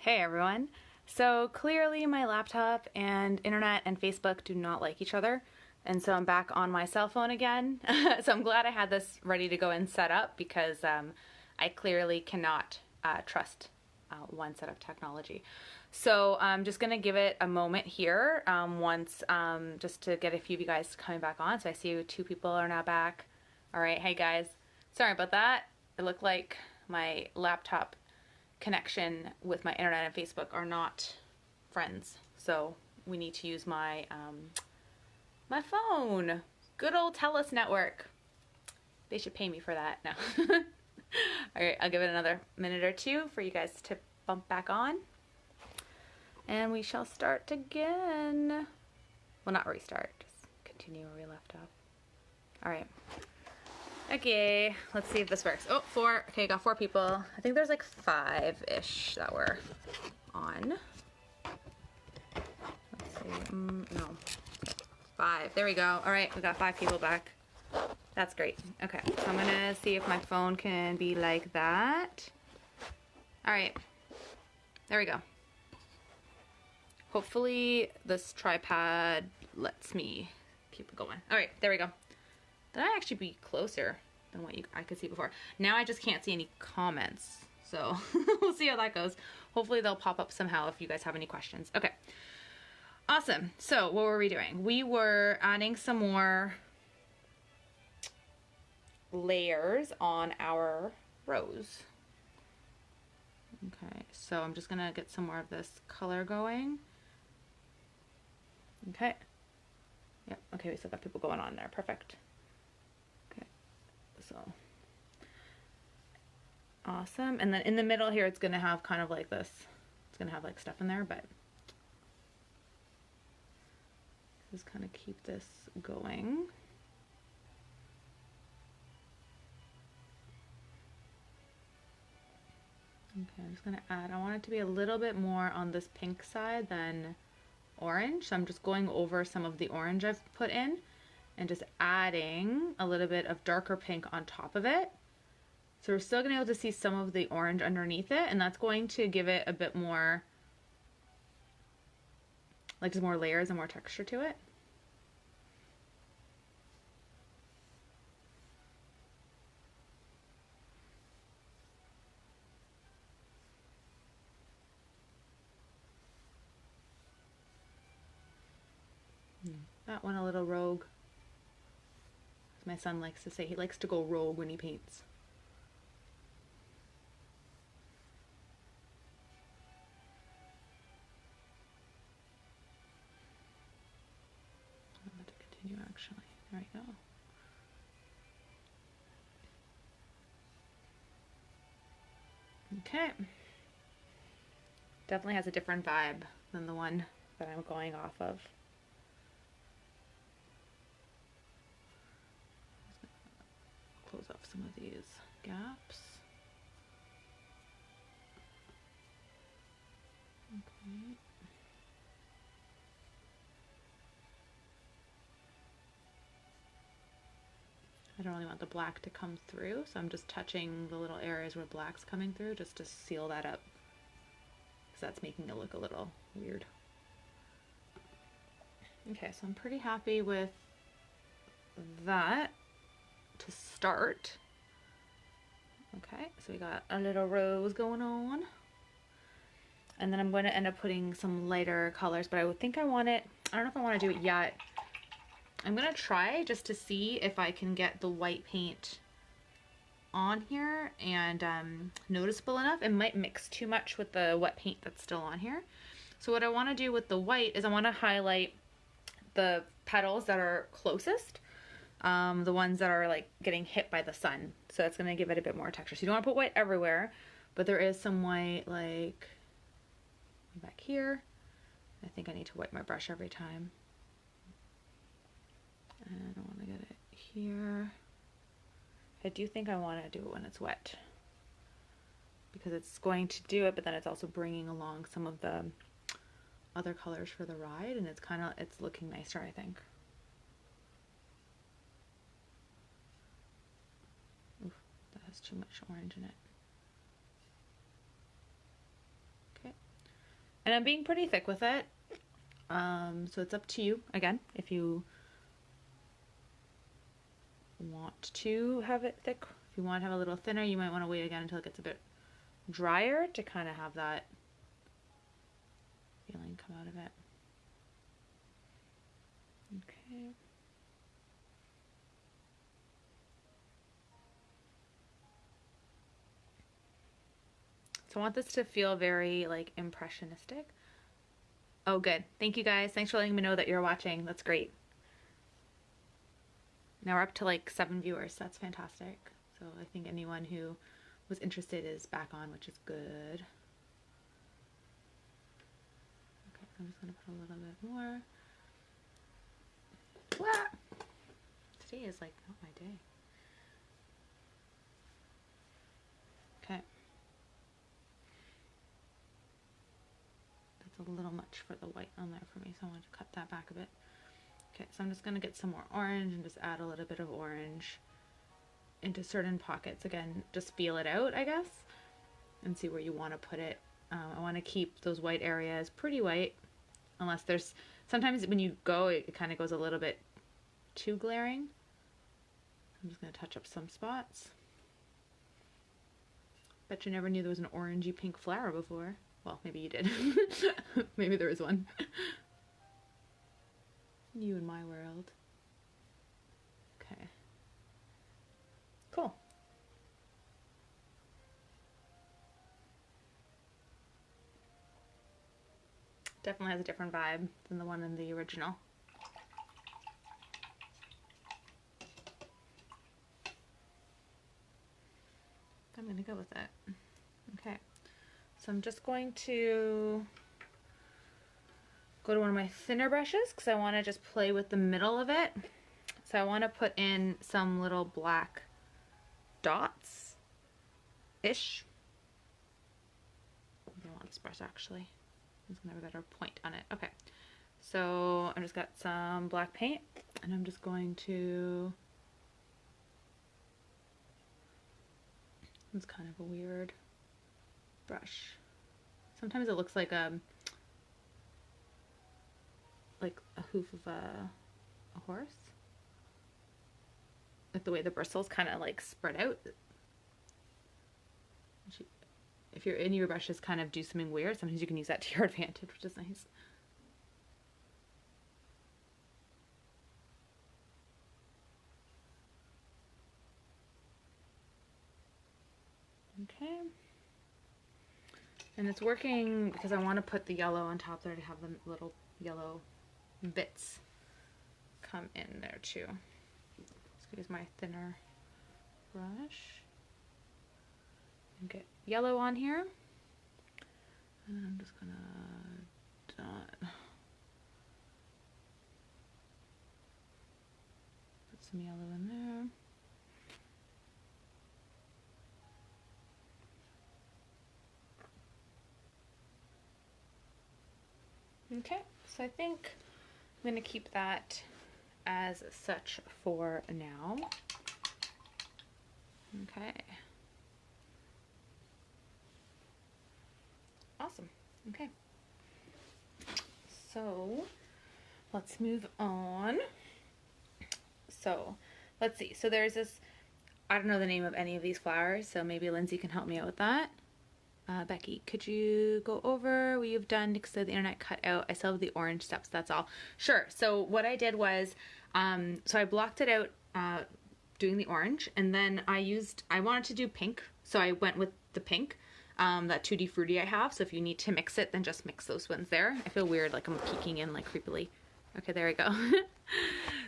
Hey everyone. So clearly my laptop and internet and Facebook do not like each other, and so I'm back on my cell phone again. So I'm glad I had this ready to go and set up because I clearly cannot trust one set of technology. So I'm just gonna give it a moment here just to get a few of you guys coming back on. So I see two people are now back. All right, hey guys. Sorry about that. It looked like my laptop connection with my internet and Facebook are not friends, so we need to use my my phone. Good old TELUS network. They should pay me for that. No. All right, I'll give it another minute or two for you guys to bump back on, and we shall start again. Well, not restart, just continue where we left off. All right. Okay, let's see if this works. Oh, 4. Okay, got 4 people. I think there's like 5-ish that were on. Let's see. No. 5. There we go. All right, we got 5 people back. That's great. Okay, so I'm gonna see if my phone can be like that. All right. There we go. Hopefully this tripod lets me keep it going. All right, there we go. That might actually be closer than what I could see before. Now I just can't see any comments, so we'll see how that goes. Hopefully they'll pop up somehow if you guys have any questions. Okay, awesome. So what were we doing? We were adding some more layers on our rose. Okay, so I'm just gonna get some more of this color going. Okay. Yep, okay, we still got people going on there. Perfect. So awesome. And then in the middle here, it's going to have kind of like this. It's going to have like stuff in there, but just kind of keep this going. Okay, I'm just going to add, I want it to be a little bit more on this pink side than orange. So I'm just going over some of the orange I've put in and just adding a little bit of darker pink on top of it. So we're still gonna be able to see some of the orange underneath it, and that's going to give it a bit more, like just more layers and more texture to it. That one a little rogue. As my son likes to say, he likes to go rogue when he paints. I'm going to continue actually. There we go. Okay. Definitely has a different vibe than the one that I'm going off of. Close off some of these gaps. Okay. I don't really want the black to come through, so I'm just touching the little areas where black's coming through just to seal that up, because that's making it look a little weird. Okay, so I'm pretty happy with that to start. Okay, so we got a little rose going on, and then I'm going to end up putting some lighter colors, but I think I want it, I don't know if I want to do it yet. I'm going to try just to see if I can get the white paint on here and noticeable enough. It might mix too much with the wet paint that's still on here. So what I want to do with the white is I want to highlight the petals that are closest, the ones that are like getting hit by the sun. So that's going to give it a bit more texture. So you don't want to put white everywhere, but there is some white like back here. I think I need to wipe my brush every time. And I want to get it here. I do think I want to do it when it's wet, because it's going to do it, but then it's also bringing along some of the other colors for the ride, and it's looking nicer, I think. Oof, that has too much orange in it. Okay, And I'm being pretty thick with it. So it's up to you, again, if you want to have it thick. If you want to have a little thinner, you might want to wait again until it gets a bit drier to kind of have that feeling come out of it. Okay. So I want this to feel very like impressionistic. Oh, good. Thank you guys. Thanks for letting me know that you're watching. That's great. Now we're up to like 7 viewers. That's fantastic. So I think anyone who was interested is back on, which is good. Okay, I'm just gonna put a little bit more. Wah! Today is like not my day. Okay. That's a little much for the white on there for me, so I want to cut that back a bit. Okay, so I'm just gonna get some more orange and just add a little bit of orange into certain pockets. Again, just feel it out, I guess, and see where you want to put it. I want to keep those white areas pretty white, unless there's, sometimes when you go, it kind of goes a little bit too glaring. I'm just going to touch up some spots. Bet you never knew there was an orangey pink flower before. Well, maybe you did. Maybe there was one. You in my world. Okay. Cool. Definitely has a different vibe than the one in the original. I'm gonna go with it. Okay, so I'm just going to go to one of my thinner brushes because I want to just play with the middle of it. So I want to put in some little black dots-ish. I don't want this brush actually. It's gonna have a better point on it. Okay, so I've just got some black paint and I'm just going to, it's kind of a weird brush. Sometimes it looks like a hoof of a horse. Like the way the bristles kind of like spread out. If your any of your brushes kind of do something weird, sometimes you can use that to your advantage, which is nice. Okay. And it's working because I want to put the yellow on top there to have the little yellow bits come in there too. Let's use my thinner brush and get yellow on here. And I'm just gonna dot. Put some yellow in there. Okay, so I think I'm going to keep that as such for now. Okay. Awesome. Okay. So let's move on. So let's see. So there's this, I don't know the name of any of these flowers, so maybe Lindsay can help me out with that. Becky, could you go over what you've done because the internet cut out? I still have the orange steps, that's all. Sure. So what I did was, so I blocked it out doing the orange, and then I wanted to do pink, so I went with the pink, that Tutti Frutti I have. So if you need to mix it, then just mix those ones there. I feel weird, like I'm peeking in like creepily. Okay, there we go.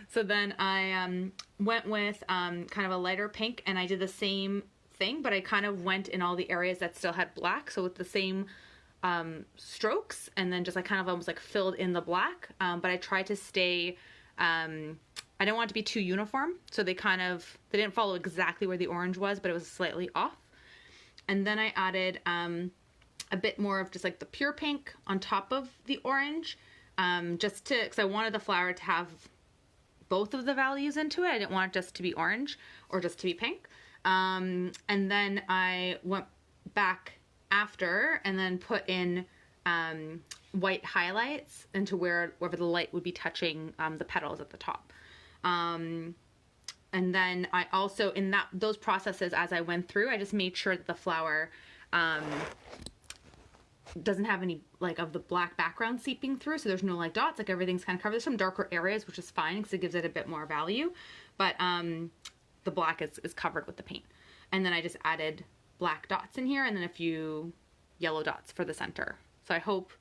So then I went with kind of a lighter pink, and I did the same thing, but I kind of went in all the areas that still had black, so with the same strokes, and then just I kind of almost like filled in the black, but I tried to stay, I didn't want it to be too uniform, so they didn't follow exactly where the orange was, but it was slightly off. And then I added a bit more of just like the pure pink on top of the orange, just to, because I wanted the flower to have both of the values into it. I didn't want it just to be orange or just to be pink. And then I went back after and then put in white highlights into wherever the light would be touching the petals at the top. And then I also, in those processes as I went through, I just made sure that the flower doesn't have any like of the black background seeping through, so there's no like dots, like everything's kind of covered. There's some darker areas, which is fine because it gives it a bit more value, but the black is covered with the paint. And then I just added black dots in here and then a few yellow dots for the center. So I hope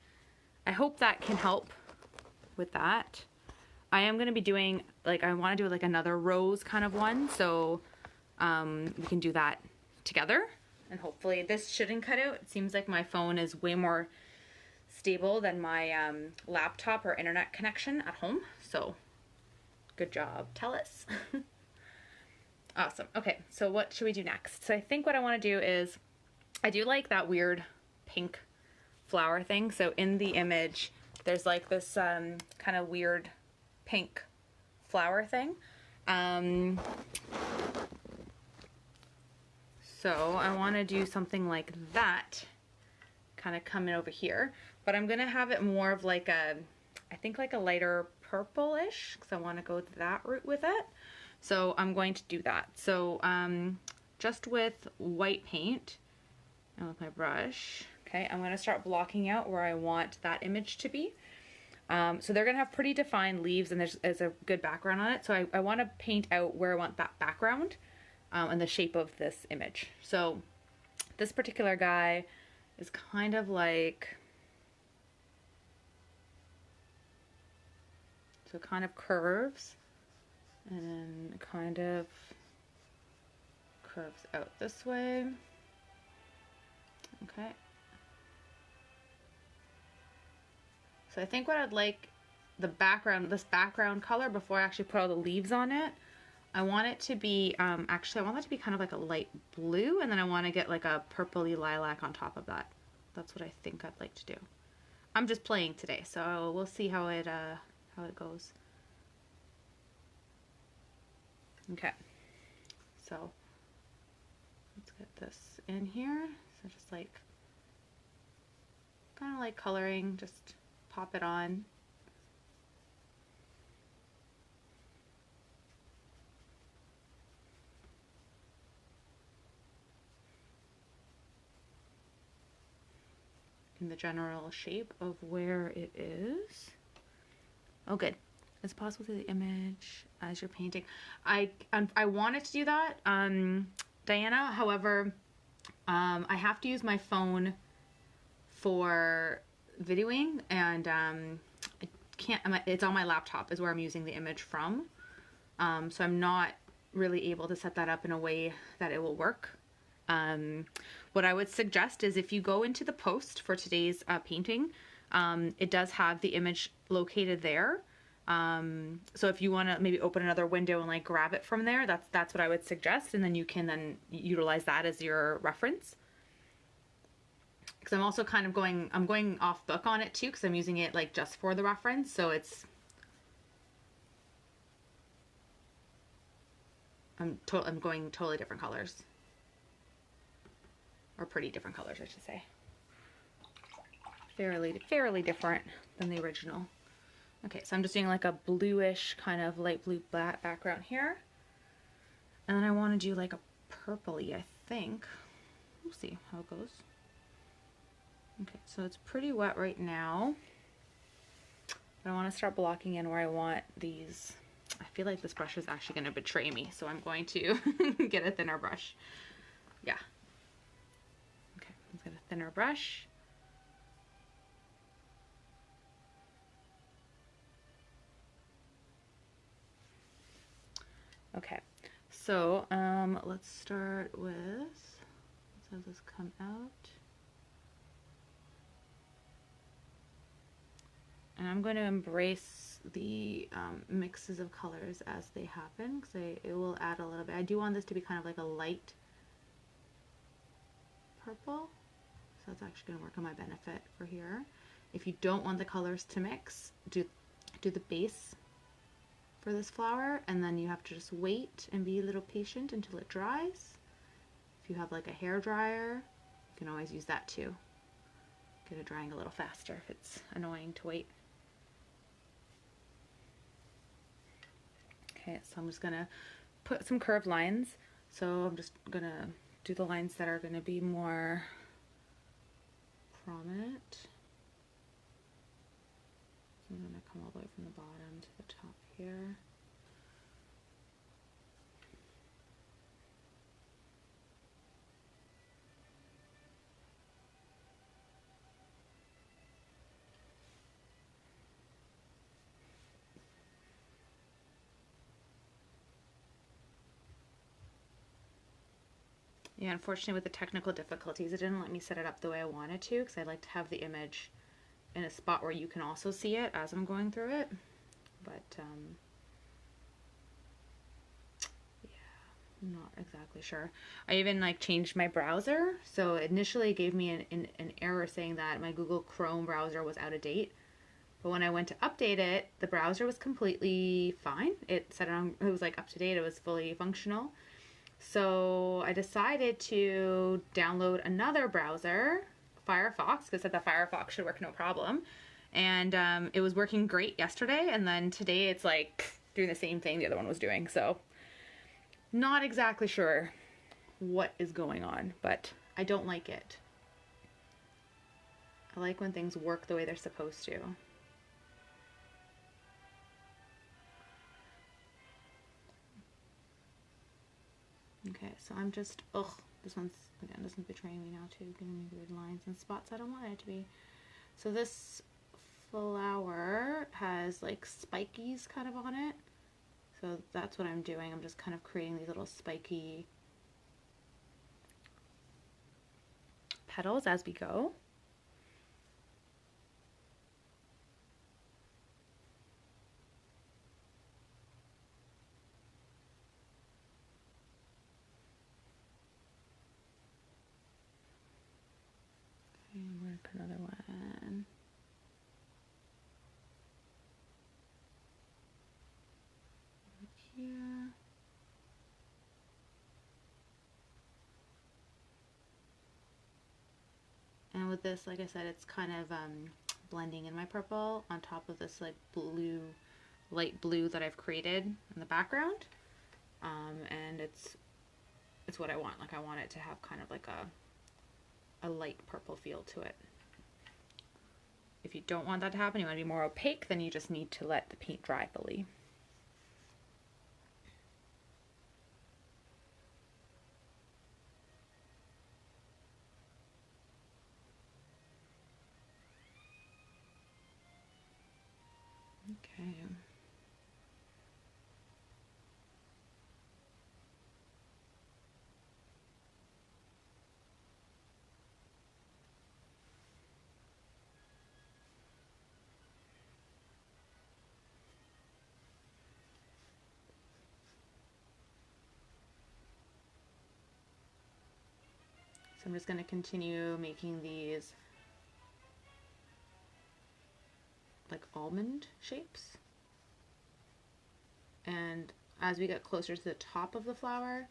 that can help with that. I am going to be doing, like, I want to do like another rose kind of one, so we can do that together. And hopefully this shouldn't cut out. It seems like my phone is way more stable than my laptop or internet connection at home. So good job, TELUS. Awesome. Okay, so what should we do next? So I think what I want to do is, I do like that weird pink flower thing. So in the image, there's like this kind of weird pink flower thing. So I want to do something like that, kind of coming over here, but I'm going to have it more of like a, I think like a lighter purplish, because I want to go that route with it. So I'm going to do that. So just with white paint and with my brush, okay, I'm going to start blocking out where I want that image to be. So they're going to have pretty defined leaves and there's a good background on it. So I want to paint out where I want that background. And the shape of this image. So this particular guy is kind of like, so it kind of curves and then it kind of curves out this way. Okay. So I think what I'd like the background, this background color, before I actually put all the leaves on it, I want it to be, actually I want that to be kind of like a light blue, and then I want to get like a purpley lilac on top of that. That's what I think I'd like to do. I'm just playing today, so we'll see how it goes. Okay, so let's get this in here. So just like, kind of like coloring, just pop it on. In the general shape of where it is. Oh, good. It's possible to see the image as you're painting. I wanted to do that, Diana. However, I have to use my phone for videoing, and I can't. It's on my laptop is where I'm using the image from. So I'm not really able to set that up in a way that it will work. What I would suggest is if you go into the post for today's painting, it does have the image located there. So if you want to maybe open another window and like grab it from there, that's what I would suggest, and then you can then utilize that as your reference. Because I'm also kind of going off book on it too, because I'm using it like just for the reference, so I'm going totally different colors. Or pretty different colors, I should say. Fairly different than the original. Okay, so I'm just doing like a bluish kind of light blue black background here. And then I want to do like a purpley, I think. We'll see how it goes. Okay, so it's pretty wet right now. But I want to start blocking in where I want these. I feel like this brush is actually going to betray me, so I'm going to get a thinner brush. Yeah. Let's get a thinner brush. Okay, so let's start with, let's have this come out. And I'm going to embrace the mixes of colors as they happen, because it will add a little bit. I do want this to be kind of like a light purple. So that's actually going to work on my benefit for here. If you don't want the colors to mix, do the base for this flower, and then you have to just wait and be a little patient until it dries. If you have like a hair dryer, you can always use that too. get it drying a little faster if it's annoying to wait. Okay, so I'm just gonna put some curved lines. So I'm just gonna do the lines that are gonna be more prominent. So I'm gonna come all the way from the bottom to the top here. Yeah, unfortunately with the technical difficulties, it didn't let me set it up the way I wanted to, because I'd like to have the image in a spot where you can also see it as I'm going through it. But yeah, I'm not exactly sure. I even like changed my browser. So initially it gave me an error saying that my Google Chrome browser was out of date. But when I went to update it, the browser was completely fine. It said it was like up to date, it was fully functional. So I decided to download another browser, Firefox, because I thought Firefox should work no problem. And it was working great yesterday, and then today it's like doing the same thing the other one was doing. So not exactly sure what is going on, but I don't like it. I like when things work the way they're supposed to. Okay, so I'm just, this one's, again, this one's betraying me now too, giving me weird lines and spots I don't want it to be. So this flower has like spikies kind of on it. So that's what I'm doing. I'm just kind of creating these little spiky petals as we go. Okay, I'm going to put another one. Here. And with this, like I said, it's kind of blending in my purple on top of this like blue, light blue that I've created in the background. And it's what I want. Like I want it to have kind of like a light purple feel to it. If you don't want that to happen, you want to be more opaque, then you just need to let the paint dry fully. Okay. So I'm just going to continue making these like almond shapes. And as we get closer to the top of the flower,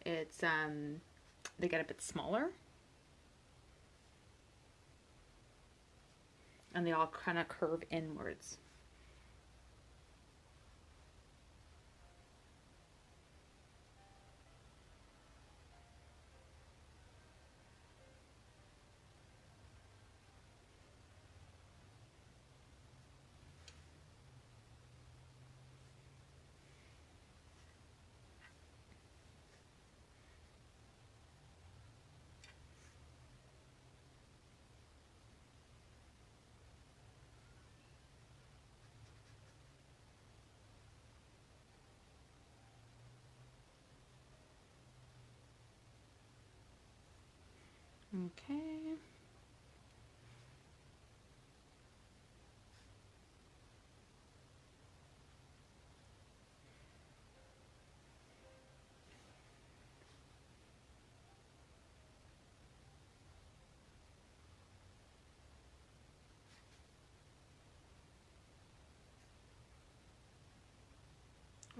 it's they get a bit smaller. And they all kind of curve inwards. Okay.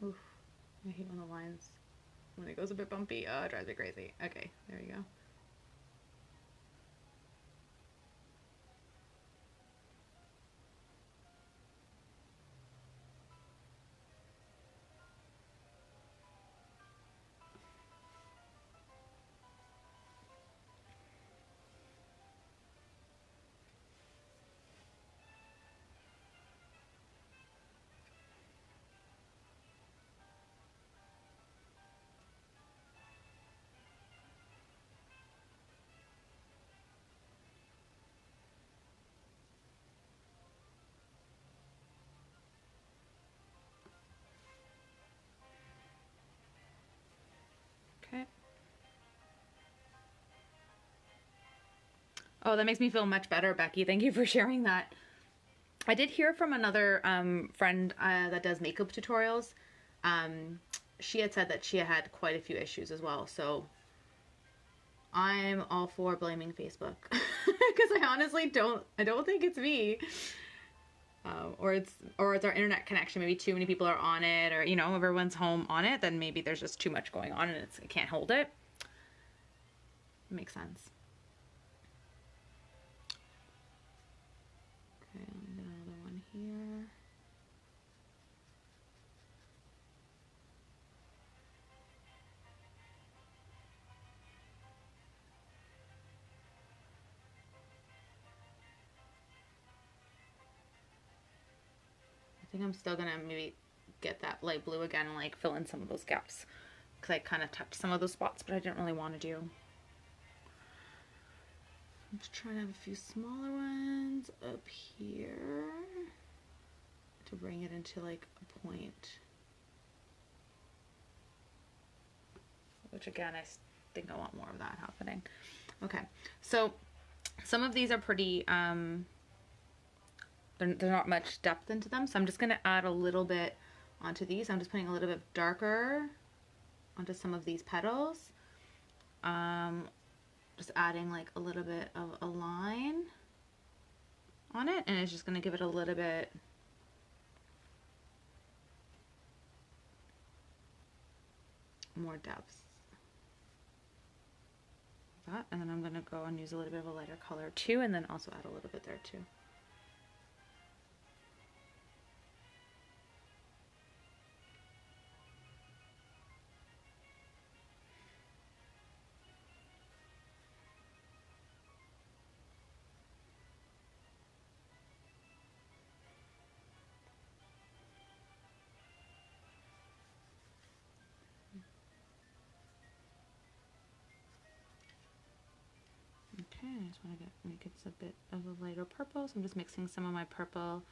Oof, I hate when the lines, when it goes a bit bumpy, it drives me crazy. Okay, there you go. Oh, that makes me feel much better, Becky. Thank you for sharing that. I did hear from another friend that does makeup tutorials. She had said that she had quite a few issues as well. So I'm all for blaming Facebook because I honestly don't think it's me. Or it's our internet connection. Maybe too many people are on it, or if everyone's home on it, then maybe there's just too much going on and it can't hold it. Makes sense. Okay, let me get another one here. I think I'm still gonna maybe get that light blue again and like fill in some of those gaps because I kind of touched some of those spots, but I didn't really want to do. I'm just trying to have a few smaller ones up here to bring it into like a point. Which again, I think I want more of that happening. Okay, so some of these are pretty, there's not much depth into them, so I'm just gonna add a little bit onto these. I'm just putting a little bit darker onto some of these petals. Just adding like a little bit of a line on it, and it's just gonna give it a little bit more depth. That, and then I'm gonna go and use a little bit of a lighter color too, and then also add a little bit there too. Okay, I just want to make it a bit of a lighter purple, so I'm just mixing some of my purple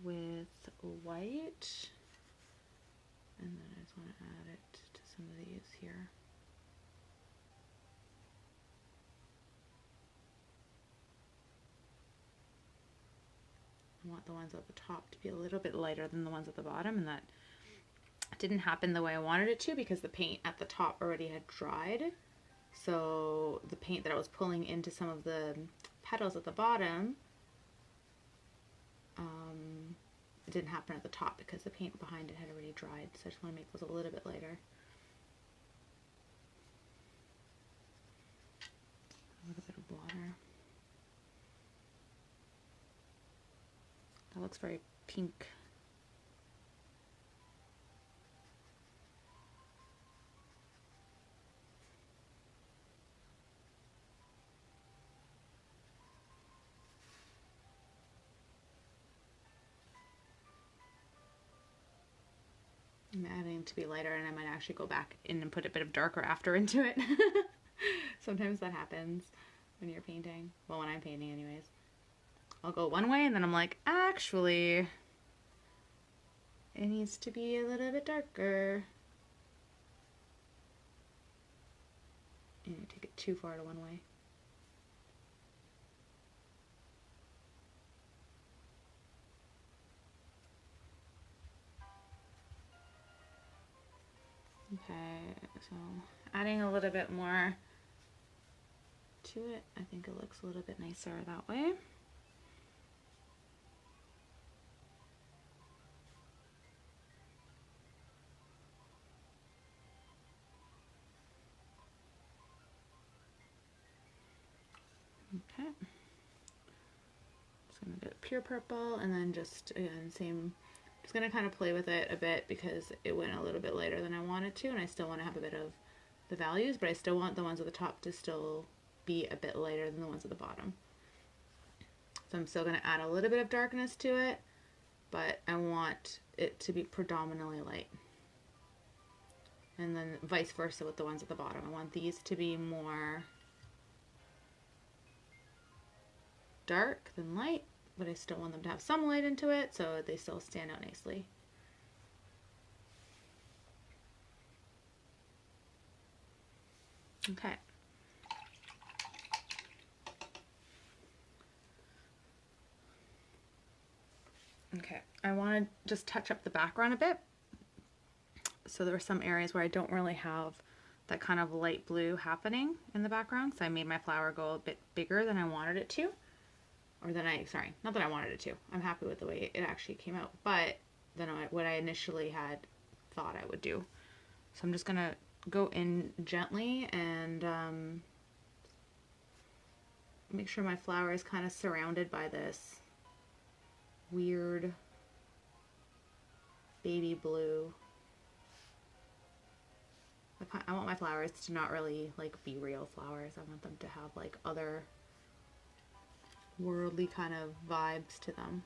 with white, and then I just want to add it to some of these here. I want the ones at the top to be a little bit lighter than the ones at the bottom, and that didn't happen the way I wanted it to because the paint at the top already had dried. So the paint that I was pulling into some of the petals at the bottom, it didn't happen at the top because the paint behind it had already dried. So I just want to make those a little bit lighter. A little bit of water. That looks very pink. I'm adding to be lighter, and I might actually go back in and put a bit of darker after into it. Sometimes that happens when you're painting. Well, when I'm painting anyways. I'll go one way and then I'm like, actually, it needs to be a little bit darker. And I take it too far to one way. Okay, so adding a little bit more to it, I think it looks a little bit nicer that way. Okay, just gonna get pure purple, and then just again same. Just gonna kind of play with it a bit because it went a little bit lighter than I wanted to, and I still want to have a bit of the values, but I still want the ones at the top to still be a bit lighter than the ones at the bottom. So I'm still gonna add a little bit of darkness to it, but I want it to be predominantly light. And then vice versa with the ones at the bottom. I want these to be more dark than light, but I still want them to have some light into it so they still stand out nicely. Okay. Okay, I want to just touch up the background a bit. So there are some areas where I don't really have that kind of light blue happening in the background. So I made my flower go a bit bigger than I wanted it to. Or than sorry, not that I wanted it to. I'm happy with the way it actually came out. But than what I initially had thought I would do. So I'm just going to go in gently and make sure my flower is kind of surrounded by this weird baby blue. I want my flowers to not really like be real flowers. I want them to have like other worldly kind of vibes to them.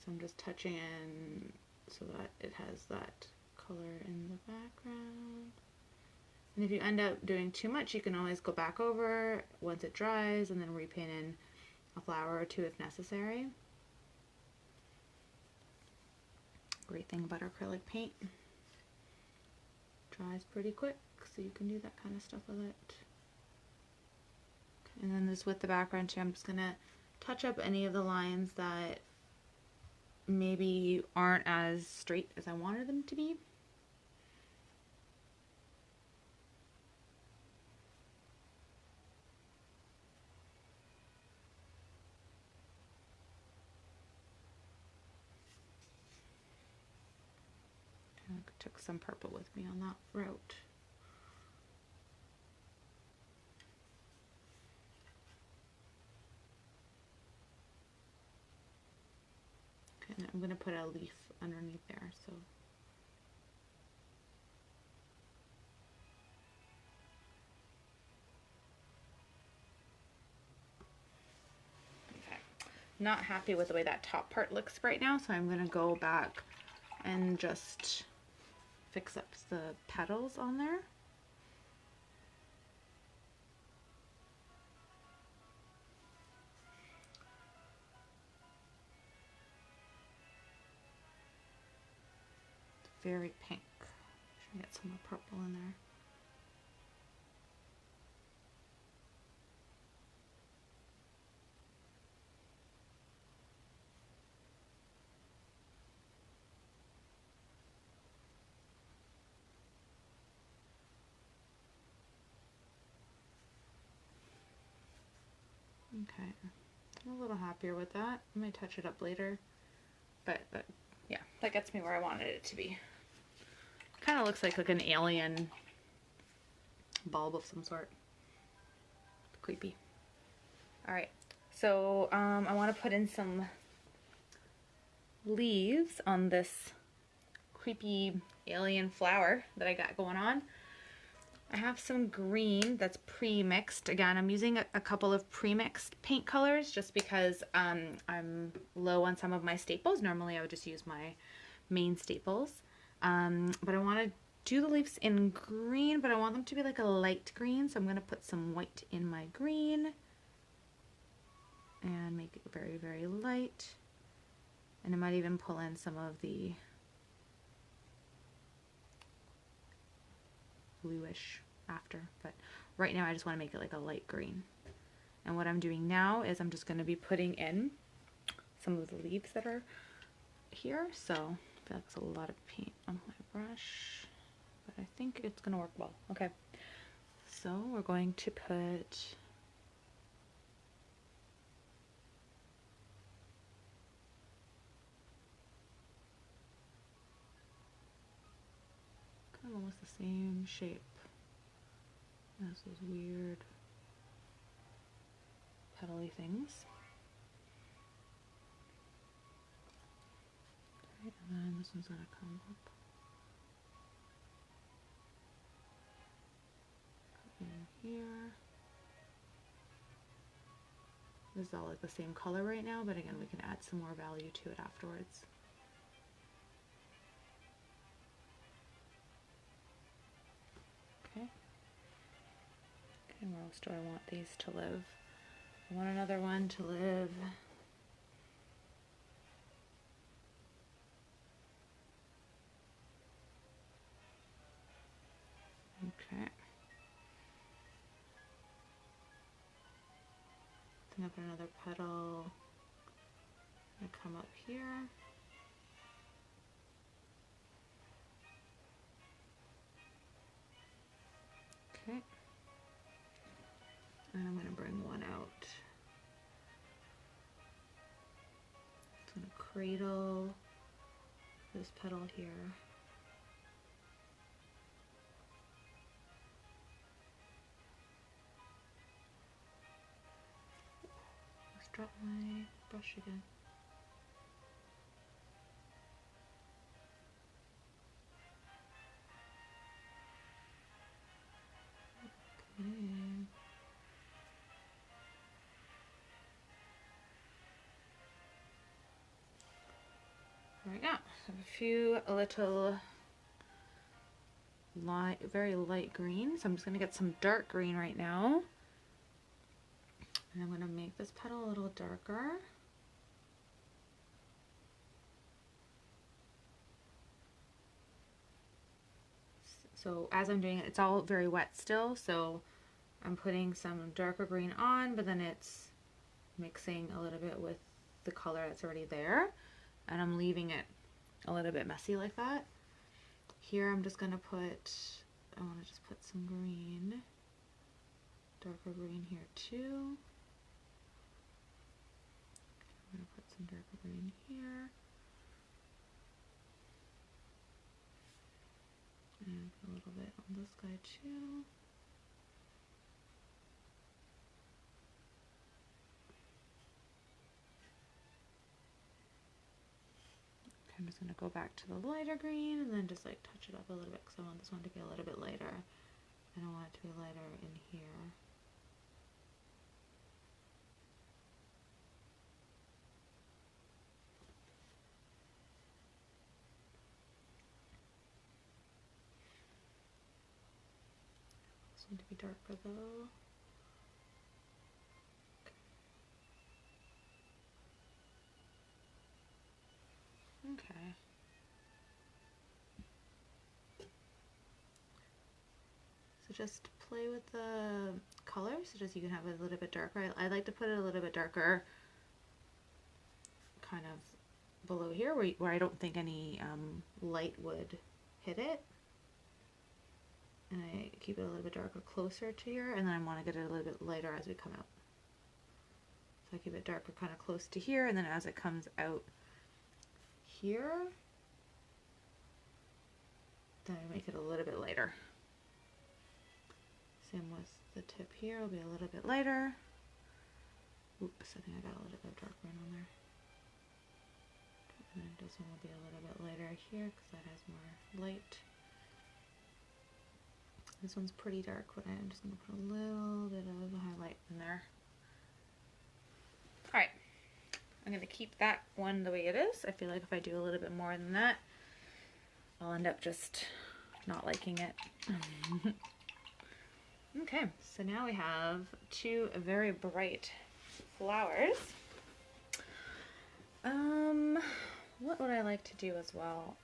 So I'm just touching in so that it has that color in the background. And if you end up doing too much, you can always go back over once it dries and then repaint in a flower or two if necessary. Great thing about acrylic paint. Dries pretty quick, so you can do that kind of stuff with it. Okay, and then this with the background too, I'm just gonna touch up any of the lines that maybe aren't as straight as I wanted them to be. I took some purple with me on that route. Okay, and I'm going to put a leaf underneath there. So okay, not happy with the way that top part looks right now, so I'm going to go back and just fix up the petals on there. It's very pink. Should get some more purple in there. Okay, I'm a little happier with that. I might touch it up later, but yeah, that gets me where I wanted it to be. Kind of looks like an alien bulb of some sort. Creepy. All right, so I want to put in some leaves on this creepy alien flower that I got going on. I have some green that's pre-mixed. Again, I'm using a couple of pre-mixed paint colors just because I'm low on some of my staples. Normally I would just use my main staples. But I want to do the leaves in green, but I want them to be like a light green. So I'm going to put some white in my green and make it very, very light. And I might even pull in some of the bluish after, but right now I just want to make it like a light green. And what I'm doing now is I'm just going to be putting in some of the leaves that are here. So I feel like there's a lot of paint on my brush, but I think it's going to work well. Okay, so we're going to put kind of almost the same shape as those weird petally things. Okay, and then this one's gonna come up in here. This is all like the same color right now, but again, we can add some more value to it afterwards. Okay. Okay, where else do I want these to live? I want another one to live picking up another petal. I'm gonna come up here. Okay. And I'm gonna bring one out. I'm gonna cradle this petal here. Let's drop my brush again. Okay. There we go. So a few little light, very light green. So I'm just gonna get some dark green right now. And I'm gonna make this petal a little darker. So as I'm doing it, it's all very wet still, so I'm putting some darker green on, but then it's mixing a little bit with the color that's already there, and I'm leaving it a little bit messy like that. Here I'm just gonna put, I wanna just put some green, darker green here too. I'm gonna put some darker green here. And a little bit on this guy too. I'm just going to go back to the lighter green and then just like touch it up a little bit because I want this one to be a little bit lighter. And I want it to be lighter in here. This one to be darker though. Okay. So just play with the colors, so just you can have it a little bit darker. I like to put it a little bit darker kind of below here where I don't think any light would hit it. And I keep it a little bit darker closer to here, and then I want to get it a little bit lighter as we come out. So I keep it darker kind of close to here, and then as it comes out here, then I make it a little bit lighter. Same with the tip here, will be a little bit lighter. Oops, I think I got a little bit of dark green on there. And then this one will be a little bit lighter here because that has more light. This one's pretty dark, but I'm just going to put a little bit of a highlight in there. Alright, I'm going to keep that one the way it is. I feel like if I do a little bit more than that, I'll end up just not liking it. Okay, so now we have two very bright flowers. What would I like to do as well?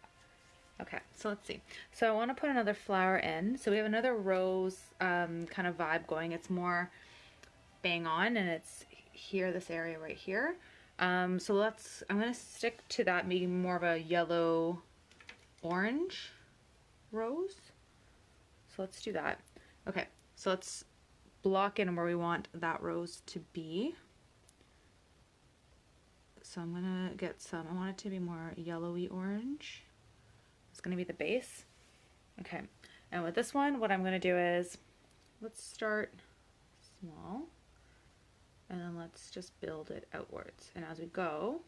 Okay, so let's see. So I want to put another flower in. So we have another rose kind of vibe going. It's more bang on, and it's here, this area right here. So I'm going to stick to that, making more of a yellow orange rose. So let's do that. Okay, so let's block in where we want that rose to be. So I'm going to get some, I want it to be more yellowy orange. It's going to be the base. Okay, and with this one, what I'm going to do is, let's start small, and then let's just build it outwards. And as we go,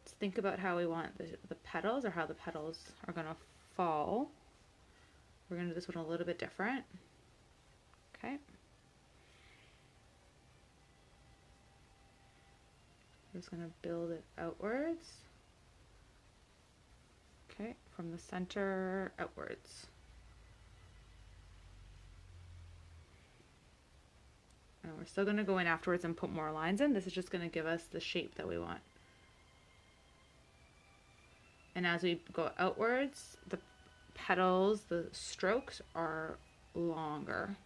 let's think about how we want the petals, or how the petals are going to fall. We're going to do this one a little bit different. Okay. I'm just going to build it outwards. Okay, from the center outwards. And we're still going to go in afterwards and put more lines in. This is just going to give us the shape that we want. And as we go outwards, the petals, the strokes are longer,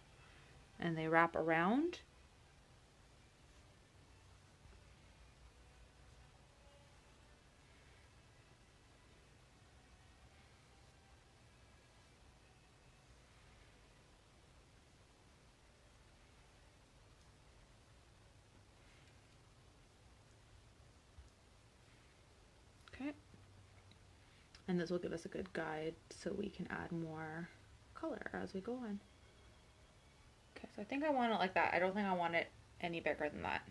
and they wrap around. And this will give us a good guide so we can add more color as we go on. Okay, so I think I want it like that. I don't think I want it any bigger than that.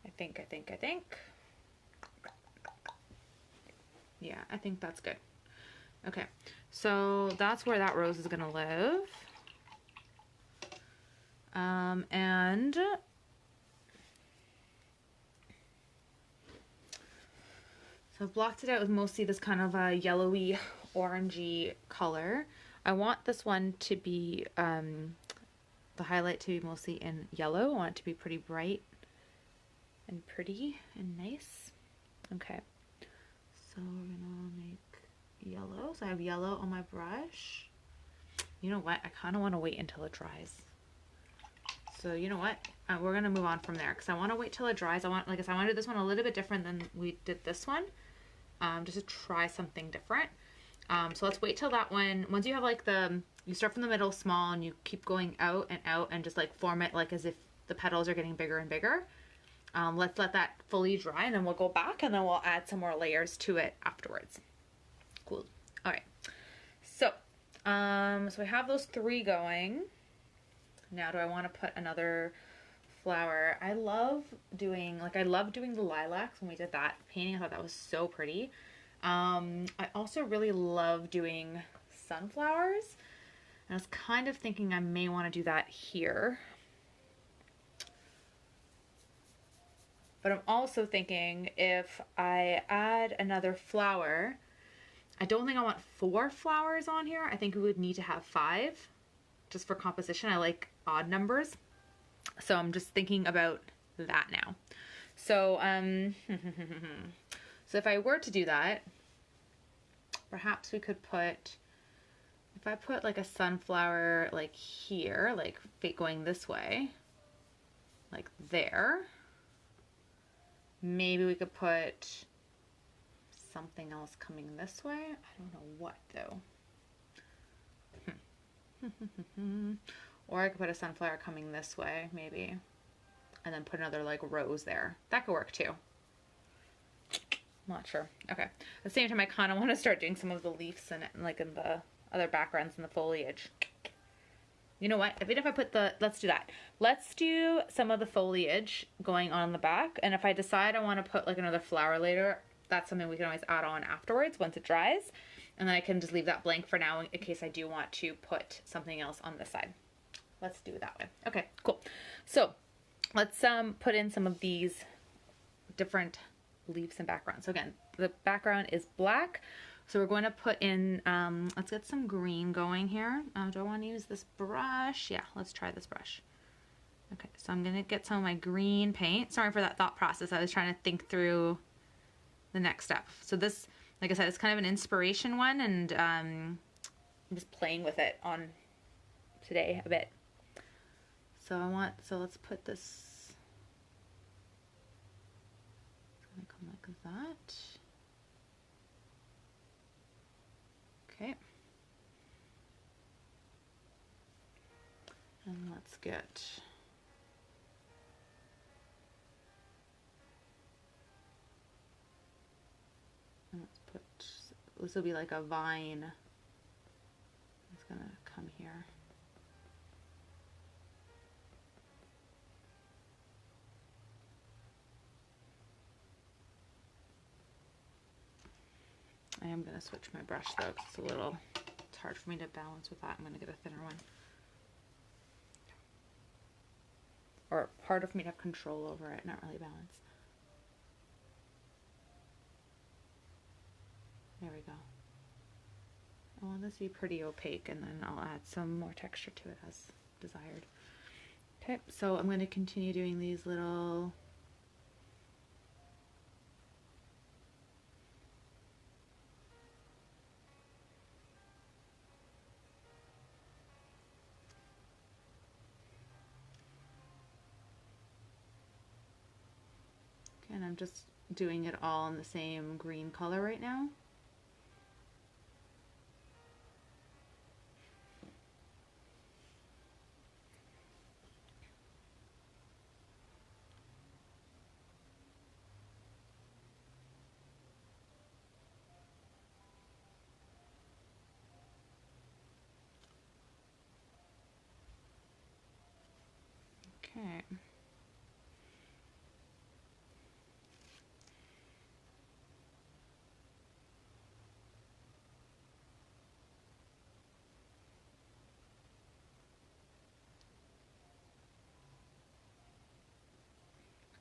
I think. Yeah, I think that's good. Okay, so that's where that rose is gonna live. And so I've blocked it out with mostly this kind of a yellowy, orangey color. I want this one to be, the highlight to be mostly in yellow. I want it to be pretty bright and pretty and nice. Okay, so we're gonna make yellow. So I have yellow on my brush. You know what? I kind of want to wait until it dries. So you know what? We're gonna move on from there because I want to wait till it dries. I want, like I said, I want to do this one a little bit different than we did this one, just to try something different. So let's wait till that one. Once you have like you start from the middle small and you keep going out and just like form it like as if the petals are getting bigger and bigger. Let's let that fully dry and then we'll go back and then we'll add some more layers to it afterwards. Cool. All right. So, so we have those 3 going. Now, do I want to put another flower? I love doing the lilacs when we did that painting. I thought that was so pretty. I also really love doing sunflowers. And I was kind of thinking I may want to do that here. But I'm also thinking if I add another flower, I don't think I want 4 flowers on here. I think we would need to have 5 just for composition. I like odd numbers. So I'm just thinking about that now. So, so if I were to do that, perhaps we could put, if I put like a sunflower like here, like going this way, like there, maybe we could put something else coming this way. I don't know what though. Or I could put a sunflower coming this way, maybe. And then put another like rose there. That could work too. Not sure. Okay. At the same time, I kind of want to start doing some of the leaves in it, like in the other backgrounds in the foliage. You know what? Even if I put let's do that. Let's do some of the foliage going on in the back. And if I decide I want to put like another flower later, that's something we can always add on afterwards once it dries. And then I can just leave that blank for now in case I do want to put something else on this side. Let's do it that way. Okay, cool. So let's put in some of these different leaves and backgrounds. So again, the background is black. So we're going to put in, let's get some green going here. Do I want to use this brush? Yeah, let's try this brush. Okay, so I'm going to get some of my green paint. Sorry for that thought process. I was trying to think through the next step. So this, like I said, it's kind of an inspiration one, and I'm just playing with it on today a bit. So let's put this, it's gonna come like that. Okay. And let's get, and let's put, this will be like a vine. It's gonna come here. I am going to switch my brush though, because it's hard for me to balance with that. I'm going to get a thinner one. Or hard for me to have control over it, not really balance. There we go. I want this to be pretty opaque, and then I'll add some more texture to it as desired. Okay, so I'm going to continue doing these little and I'm just doing it all in the same green color right now. Okay.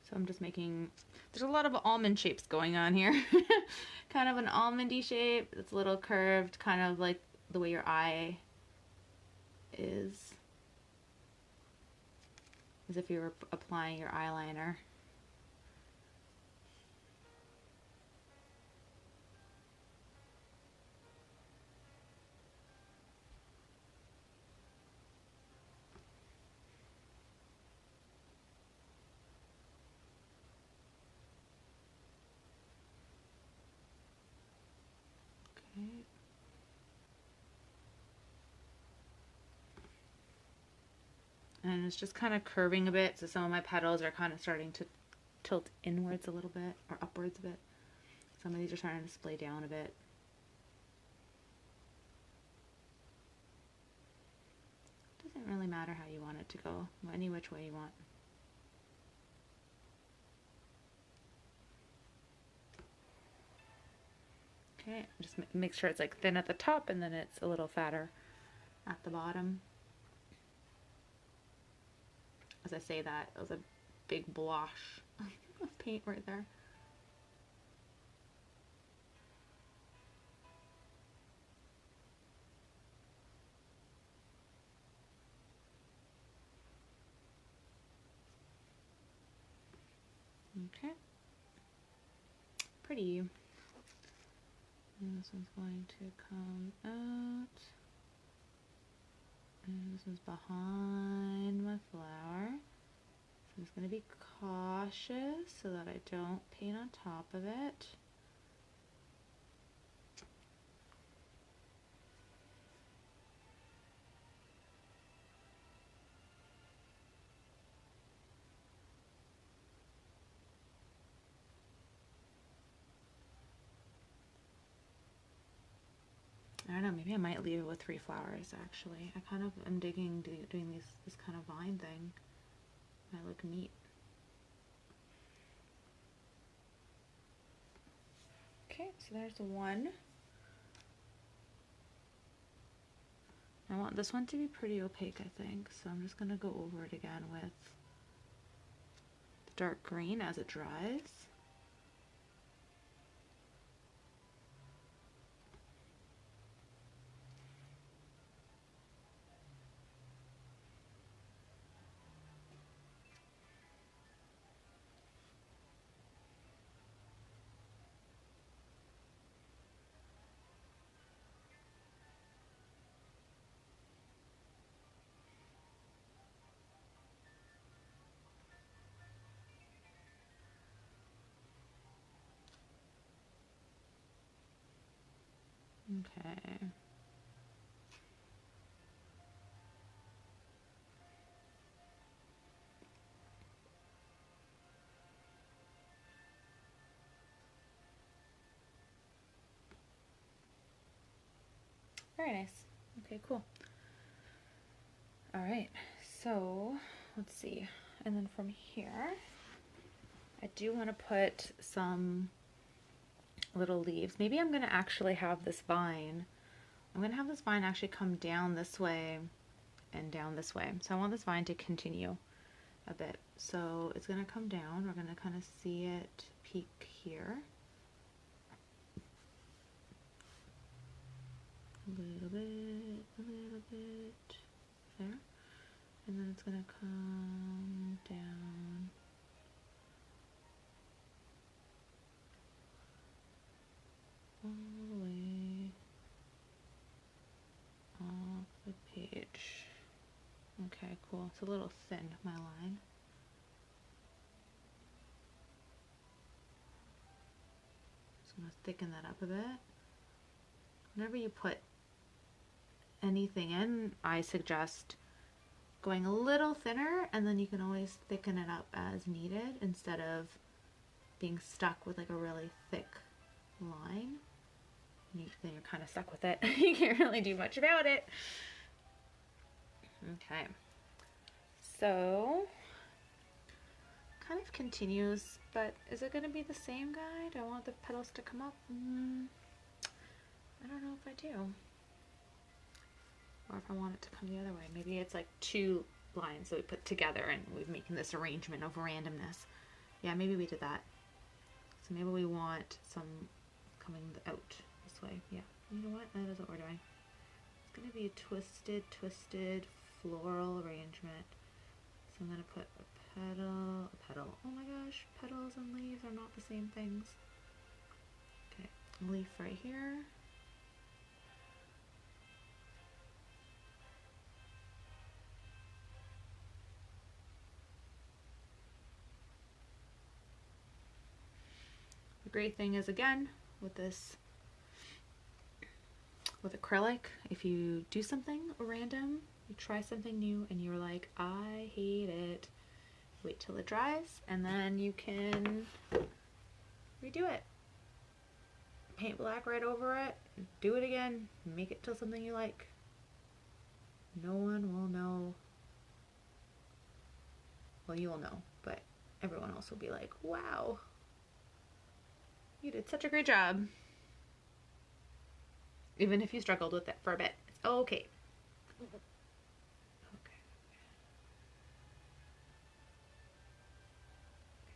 So I'm just making, there's a lot of almond shapes going on here. Kind of an almondy shape. It's a little curved, kind of like the way your eye is. As if you were applying your eyeliner. Okay. And it's just kind of curving a bit, so some of my petals are kind of starting to tilt inwards a little bit, or upwards a bit. Some of these are starting to splay down a bit. Doesn't really matter how you want it to go, any which way you want. Okay, just make sure it's like thin at the top and then it's a little fatter at the bottom. As I say that, it was a big blosh of paint right there. Okay. Pretty. And this one's going to come out. And this one's behind my flower. So I'm just going to be cautious so that I don't paint on top of it. I don't know, maybe I might leave it with 3 flowers actually. I kind of am digging doing this kind of vine thing. Might look neat. Okay, so there's one. I want this one to be pretty opaque, I think, so I'm just going to go over it again with the dark green as it dries. Okay. Very nice. Okay, cool. All right, so let's see. And then from here, I do want to put some little leaves. Maybe I'm going to actually have this vine. I'm going to have this vine actually come down this way and down this way. So I want this vine to continue a bit. So it's going to come down. We're going to kind of see it peak here. A little bit there. And then it's going to come down. All the way off the page. Okay, cool. It's a little thin, my line. So I'm going to thicken that up a bit. Whenever you put anything in, I suggest going a little thinner, and then you can always thicken it up as needed instead of being stuck with like a really thick line. Then you're kind of stuck with it. You can't really do much about it. Okay, so kind of continues, but is it going to be the same guy? Do I want the petals to come up? I don't know if I do. Or if I want it to come the other way. Maybe it's like two lines that we put together and we're making this arrangement of randomness. Yeah, maybe we did that. So maybe we want some coming out this way. Yeah, you know what? That is what we're doing. It's going to be a twisted floral arrangement. So I'm going to put a petal. Oh my gosh, petals and leaves are not the same things. Okay, leaf right here. The great thing is, again, with acrylic, if you do something random, you try something new and you're like, I hate it, wait till it dries and then you can redo it. Paint black right over it, do it again, make it till something you like. No one will know. Well, you'll know, but everyone else will be like, wow, you did such a great job. Even if you struggled with it for a bit, it's okay. Okay.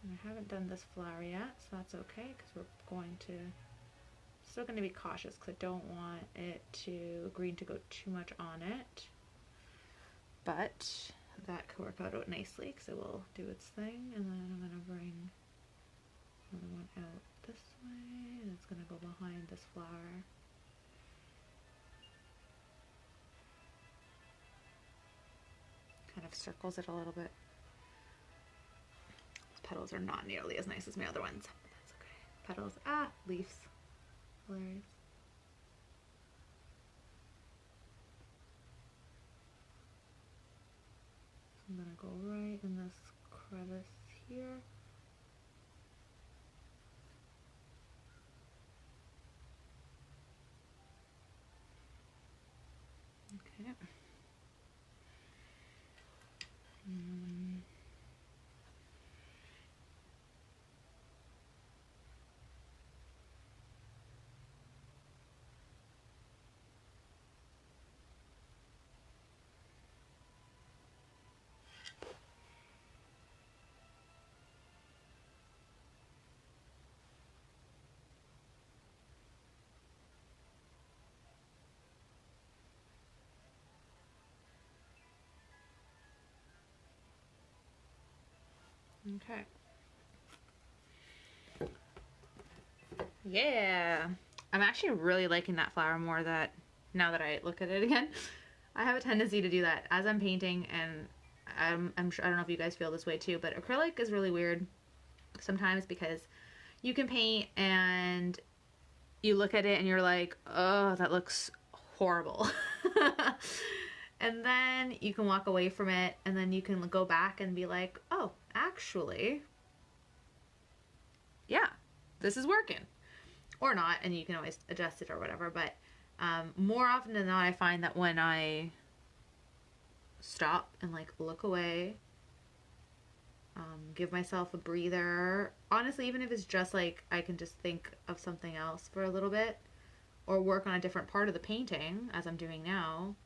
I haven't done this flower yet, so that's okay, because we're going to, still going to be cautious because I don't want it to, green to go too much on it. But that could work out nicely because it will do its thing. And then I'm going to bring another one out this way, and it's going to go behind this flower. Kind of circles it a little bit. These petals are not nearly as nice as my other ones, but that's okay. Petals, leaves. Hilarious. I'm gonna go right in this crevice here. Okay. Okay. Yeah. I'm actually really liking that flower more now that I look at it again. I have a tendency to do that as I'm painting, and I'm sure, I don't know if you guys feel this way too, but acrylic is really weird sometimes because you can paint and you look at it and you're like, oh, that looks horrible. And then you can walk away from it and then you can go back and be like, oh, actually, yeah, this is working. Or not, and you can always adjust it or whatever, but more often than not, I find that when I stop and like look away, give myself a breather, honestly, even if it's just like I can just think of something else for a little bit or work on a different part of the painting as I'm doing now,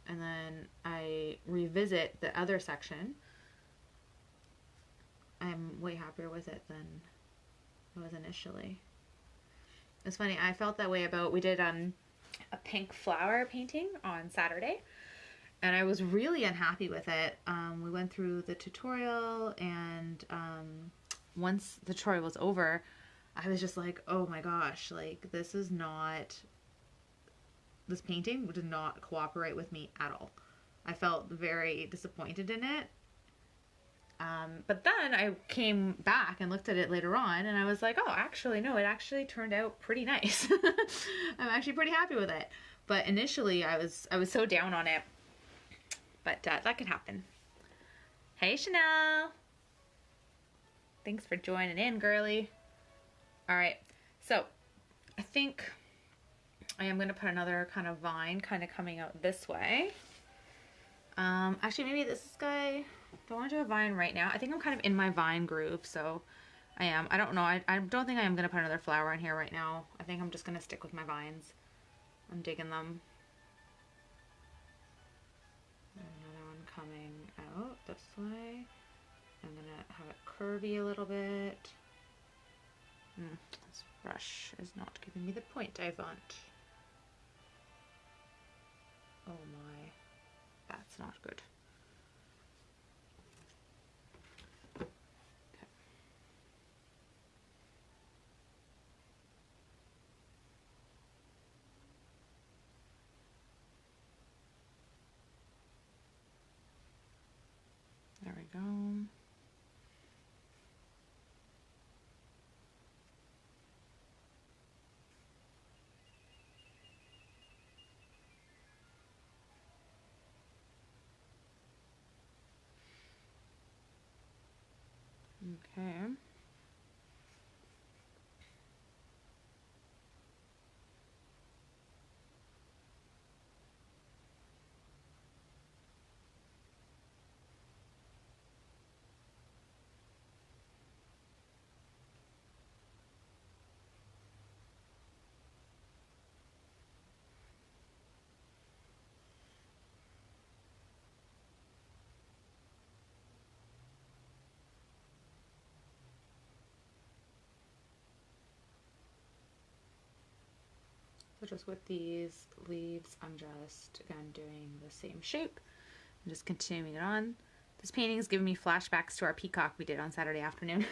and then I revisit the other section, I'm way happier with it than I was initially. It's funny, I felt that way about, we did a pink flower painting on Saturday, and I was really unhappy with it. We went through the tutorial, and once the tutorial was over, I was just like, oh my gosh, like this painting did not cooperate with me at all. I felt very disappointed in it. But then I came back and looked at it later on, and I was like, oh, actually, no, it actually turned out pretty nice. I'm actually pretty happy with it. But initially, I was so down on it. But that could happen. Hey, Chanel. Thanks for joining in, girly. All right, so I think I am going to put another kind of vine kind of coming out this way. Actually, maybe this guy, do I want to do a vine right now? I think I'm kind of in my vine groove, so I am. I don't know. I don't think I am going to put another flower in here right now. I think I'm just going to stick with my vines. I'm digging them. Another one coming out this way. I'm going to have it curvy a little bit. This brush is not giving me the point I want. Oh my, that's not good. Okay. There we go. Okay. So just with these leaves, I'm just, again, doing the same shape. I'm just continuing it on. This painting is giving me flashbacks to our peacock we did on Saturday afternoon.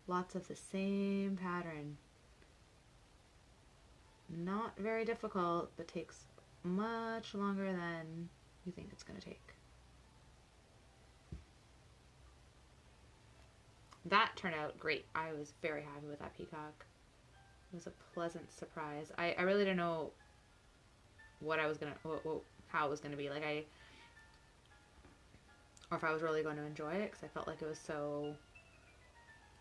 Lots of the same pattern. Not very difficult, but takes much longer than you think it's going to take. That turned out great. I was very happy with that peacock. It was a pleasant surprise. I really didn't know what I was gonna, how it was gonna be. Like or if I was really going to enjoy it, because I felt like it was so,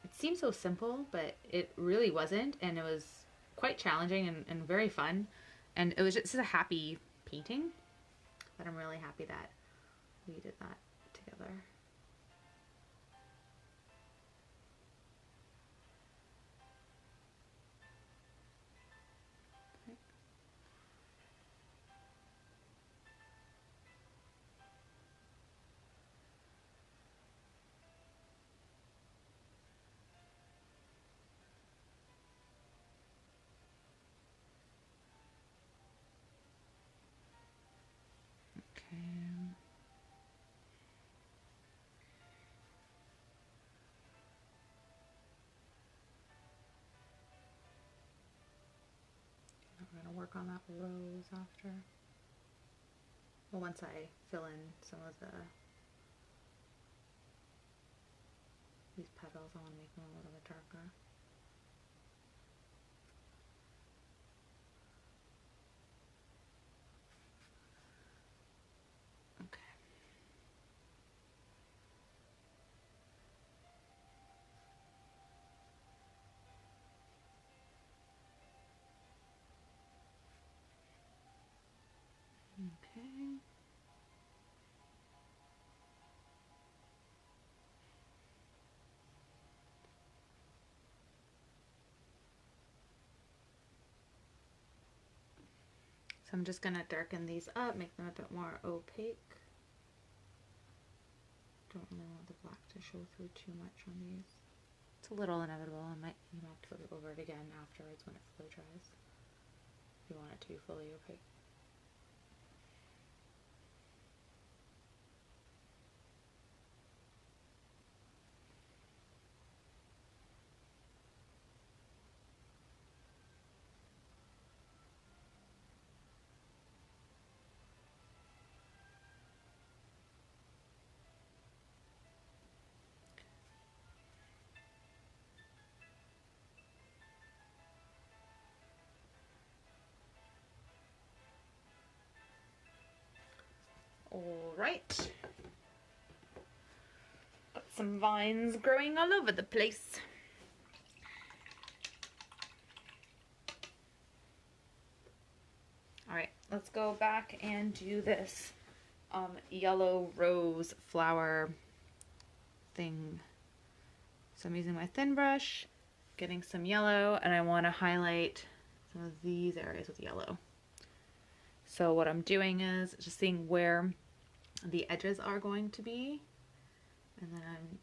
it seemed so simple, but it really wasn't, and it was quite challenging and very fun, and it was just a happy painting, but I'm really happy that we did that together. We're going to work on that rose after. Well, once I fill in some of these petals, I want to make them a little bit darker. Okay. So I'm just gonna darken these up, make them a bit more opaque. Don't really want the black to show through too much on these. It's a little inevitable. You might have to go over it again afterwards when it fully dries. If you want it to be fully opaque. All right. Got some vines growing all over the place. All right, let's go back and do this yellow rose flower thing. So I'm using my thin brush, getting some yellow, and I want to highlight some of these areas with yellow. So what I'm doing is just seeing where the edges are going to be, and then I'm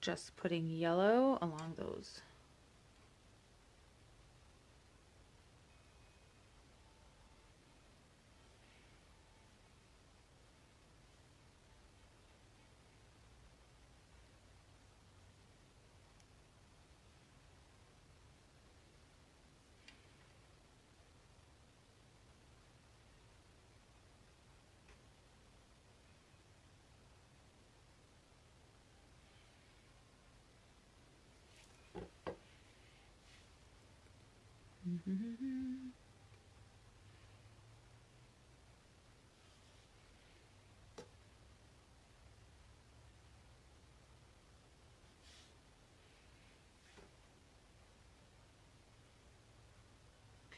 just putting yellow along those.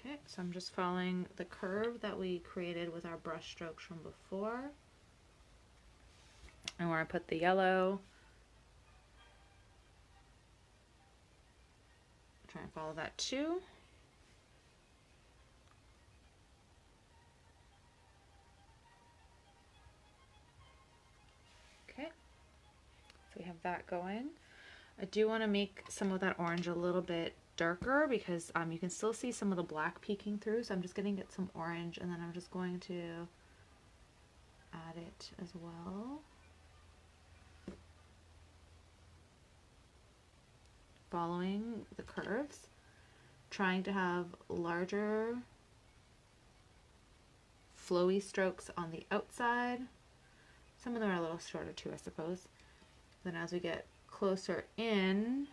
Okay, so I'm just following the curve that we created with our brush strokes from before. And where I put the yellow, try and follow that too. Okay, so we have that going. I do want to make some of that orange a little bit darker because you can still see some of the black peeking through, so I'm just going to get some orange and then I'm just going to add it as well. Following the curves, trying to have larger flowy strokes on the outside. Some of them are a little shorter too, I suppose. Then as we get closer in,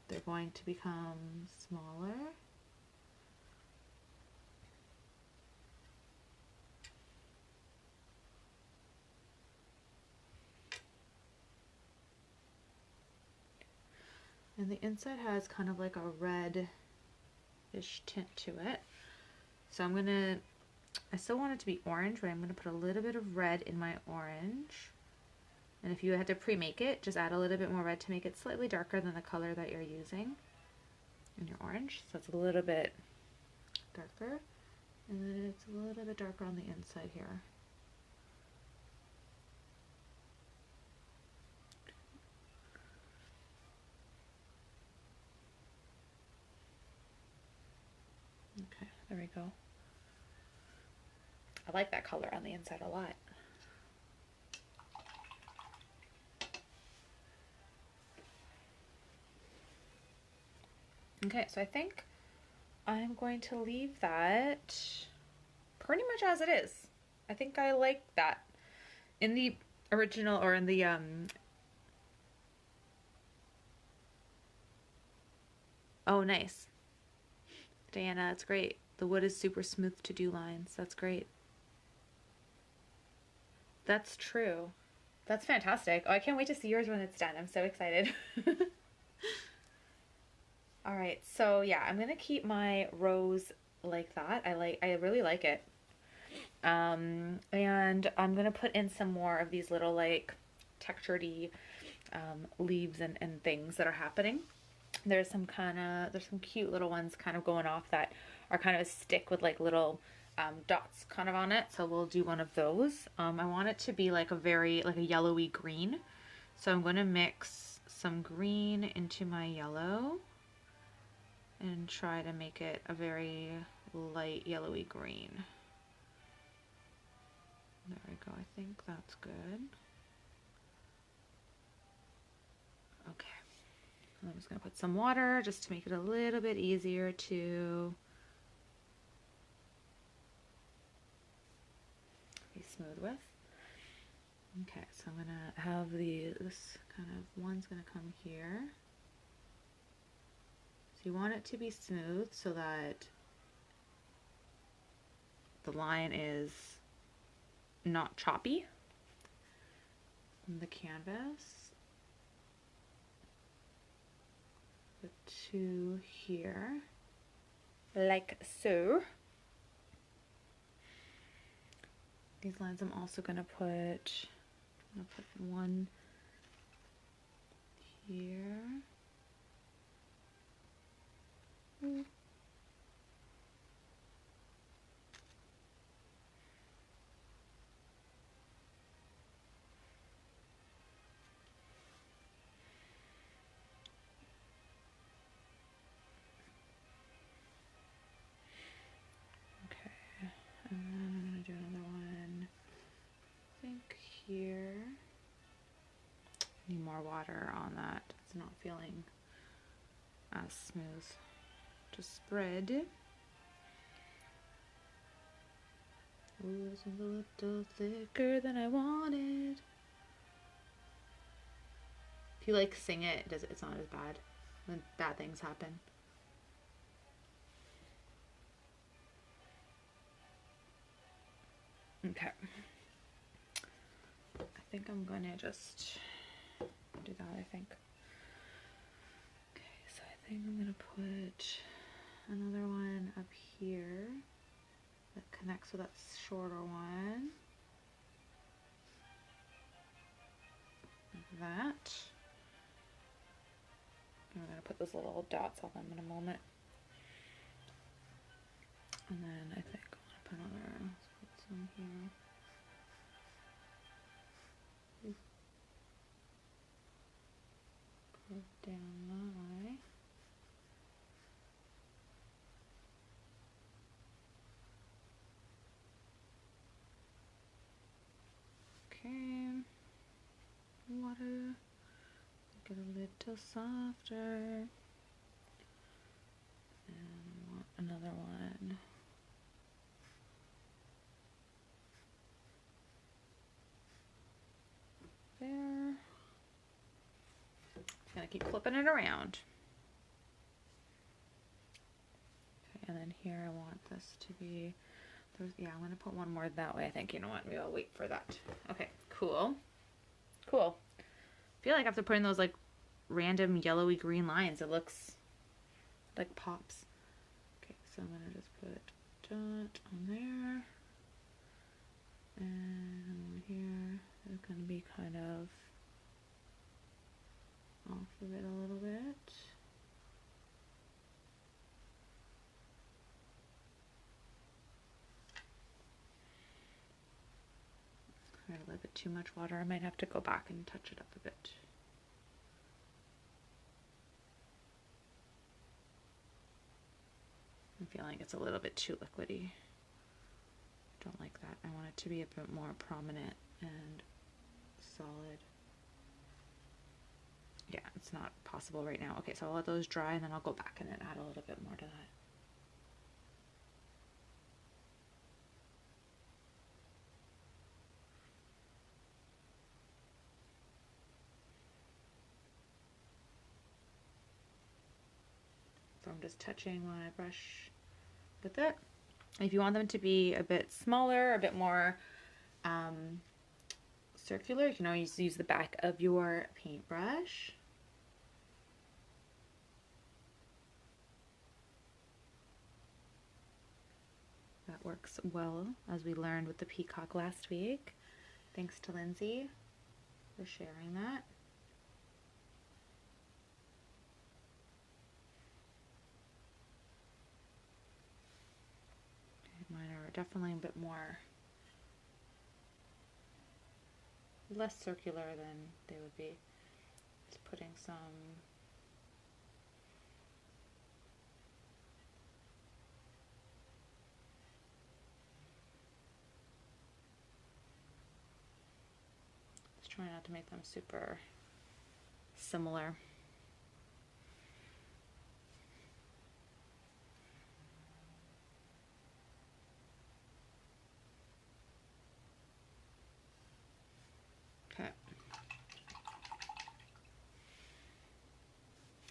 they're going to become smaller. And the inside has kind of like a red-ish tint to it. So I still want it to be orange, but I'm gonna put a little bit of red in my orange. And if you had to pre-make it, just add a little bit more red to make it slightly darker than the color that you're using in your orange. So it's a little bit darker. And then it's a little bit darker on the inside here. Okay, there we go. I like that color on the inside a lot. Okay, so I think I'm going to leave that pretty much as it is. I think I like that. In the original, or in the oh, nice. Diana, that's great. The wood is super smooth to do lines. That's great. That's true. That's fantastic. Oh, I can't wait to see yours when it's done. I'm so excited. All right, so yeah, I'm gonna keep my rose like that. I really like it. And I'm gonna put in some more of these little like textured-y leaves and things that are happening. There's some cute little ones kind of going off that are kind of a stick with like little dots kind of on it. So we'll do one of those. I want it to be like a yellowy green. So I'm going to mix some green into my yellow and try to make it a very light yellowy green. There we go. I think that's good. Okay. I'm just going to put some water just to make it a little bit easier to be smooth with. Okay, so I'm going to have this kind of one's going to come here. So you want it to be smooth so that the line is not choppy on the canvas. Put two here, like so. These lines I'm also gonna put one here. And then I'm going to do another one, I think here. Need more water on that. It's not feeling as smooth. Just spread. Ooh, this one's a little thicker than I wanted. If you like sing it, it's not as bad when bad things happen. Okay. I think I'm gonna just do that, I think. Okay, so I think I'm gonna put another one up here that connects with that shorter one. Like that. And I'm gonna put those little dots on them in a moment. And then I think I'm gonna put another, let's put some here. Curve down that way. Okay. Water. Get a little softer. And I want another one. There. Just gonna keep flipping it around. Okay, and then here I want this to be, yeah, I'm gonna put one more that way, I think. You know what, maybe I'll wait for that. Okay, cool. Cool. I feel like after putting those like random yellowy green lines, it looks like pops. Okay, so I'm gonna just put dot on there. And over here, it's gonna be kind of off of it a little bit. I had a little bit too much water. I might have to go back and touch it up a bit. I'm feeling it's a little bit too liquidy. Don't like that. I want it to be a bit more prominent and solid. Yeah, it's not possible right now. Okay, so I'll let those dry and then I'll go back and then add a little bit more to that. So I'm just touching my brush with it. If you want them to be a bit smaller, a bit more circular, you can always use the back of your paintbrush. That works well, as we learned with the peacock last week. Thanks to Lindsay for sharing that. Mine are definitely a bit more, less circular than they would be. Just putting some trying not to make them super similar. Okay.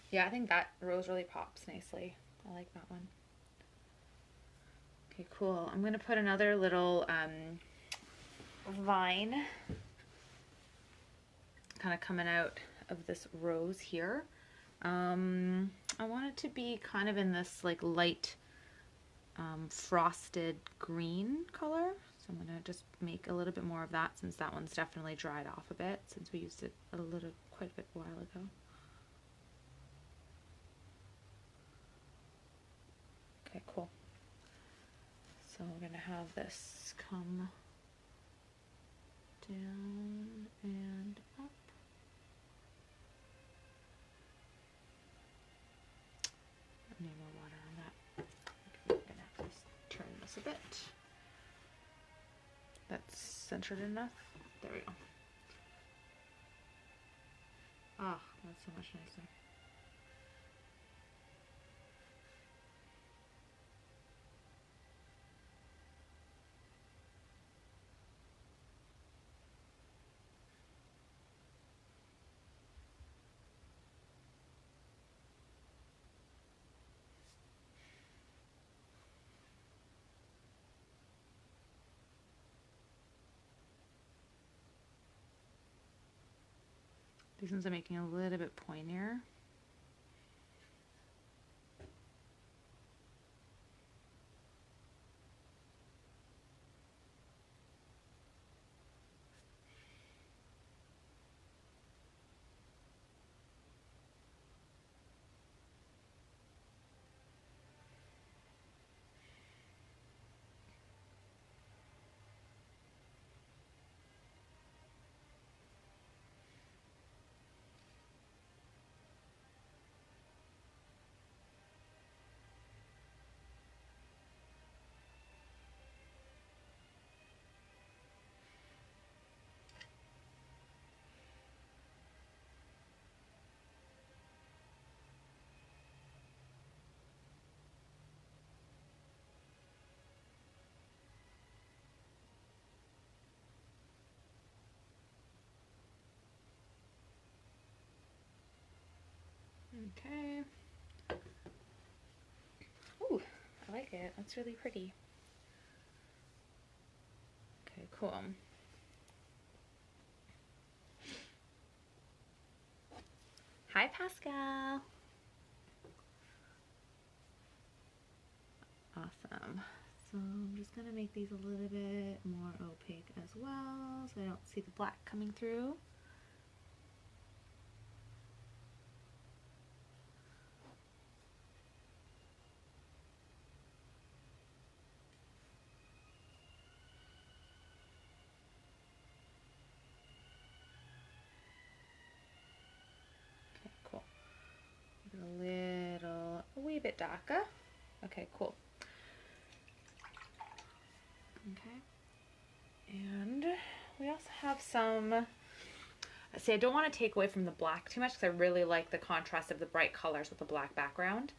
Yeah, I think that rose really pops nicely. I like that one. Okay, cool. I'm gonna put another little vine kind of coming out of this rose here. I want it to be kind of in this like light frosted green color. So I'm gonna just make a little bit more of that since that one's definitely dried off a bit since we used it quite a bit a while ago. Okay, cool. So we're gonna have this come down and up. I need more water on that. I'm gonna have to turn this a bit. That's centered enough. There we go. Ah, that's so much nicer. These ones are making a little bit pointier. Okay. Ooh, I like it. That's really pretty. Okay, cool. Hi, Pascal. Awesome. So I'm just gonna make these a little bit more opaque as well so I don't see the black coming through. Okay, cool. A wee bit darker. Okay, cool. Okay. And we also have some, see, I don't want to take away from the black too much because I really like the contrast of the bright colors with the black background.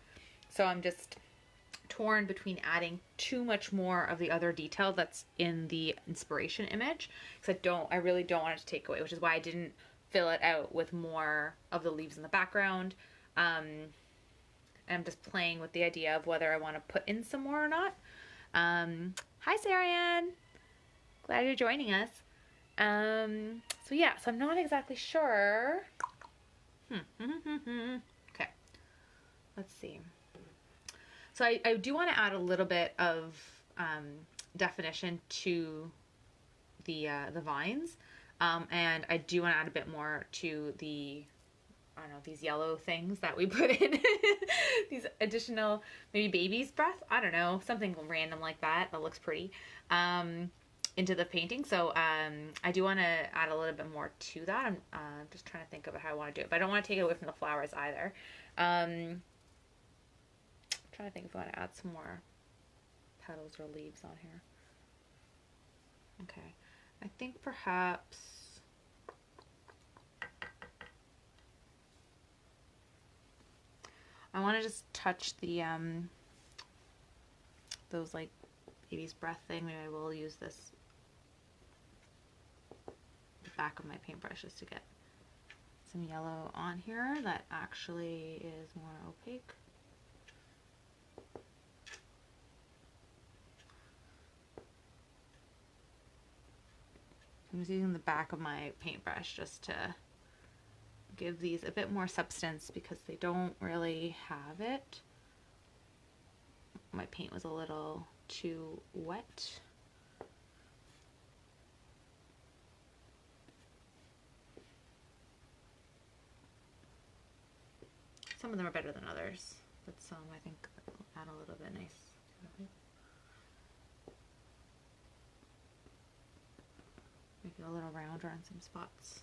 So I'm just torn between adding too much more of the other detail that's in the inspiration image because I really don't want it to take away, which is why I didn't fill it out with more of the leaves in the background. I'm just playing with the idea of whether I want to put in some more or not. Hi, Sarian. Glad you're joining us. So yeah, so I'm not exactly sure. Okay, let's see. So I do want to add a little bit of definition to the vines, and I do want to add a bit more to the, I don't know, these yellow things that we put in. These additional, maybe baby's breath, I don't know, something random like that looks pretty, into the painting. So I do want to add a little bit more to that. I'm just trying to think of how I want to do it, but I don't want to take it away from the flowers either. I'm trying to think if I want to add some more petals or leaves on here. Okay, I think perhaps I want to just touch the those like baby's breath thing. Maybe I will use the back of my paintbrush just to get some yellow on here that actually is more opaque. I'm just using the back of my paintbrush just to give these a bit more substance because they don't really have it. My paint was a little too wet. some of them are better than others, but some I think will add a little bit nice. Make it a little rounder on some spots.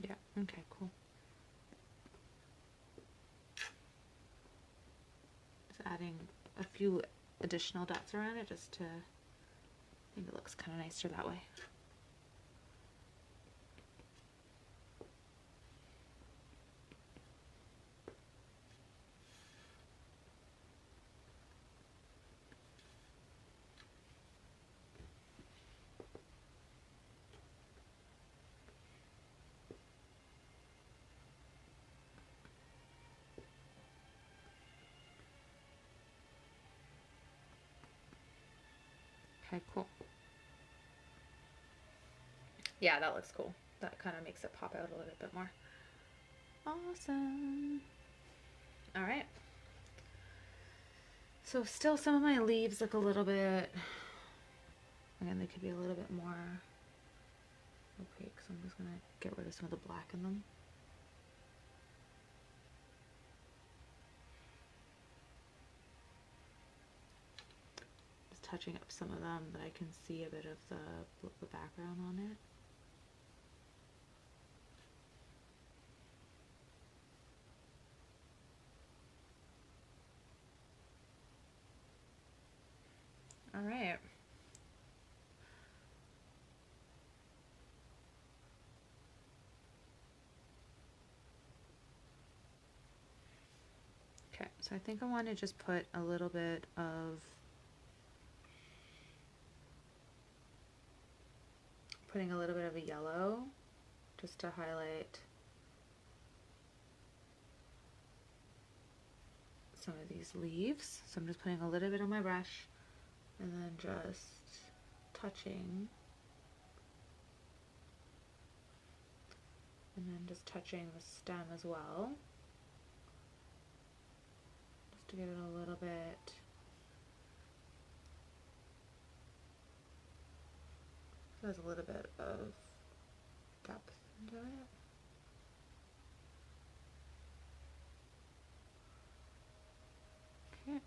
Yeah, okay, cool. Just adding a few additional dots around it just to, I think it looks kind of nicer that way. Okay, cool. Yeah, that looks cool. That kind of makes it pop out a little bit more. Awesome. All right. So still some of my leaves look a little bit, again, they could be a little bit more opaque, so I'm just going to get rid of some of the black in them. Just touching up some of them that I can see a bit of the background on it. All right. Okay, so I think I want to just put a little bit of putting a little bit of a yellow just to highlight some of these leaves. So I'm just putting a little bit on my brush and then just touching, and then just touching the stem as well, just to get it a little bit there's a little bit of depth into it. Okay.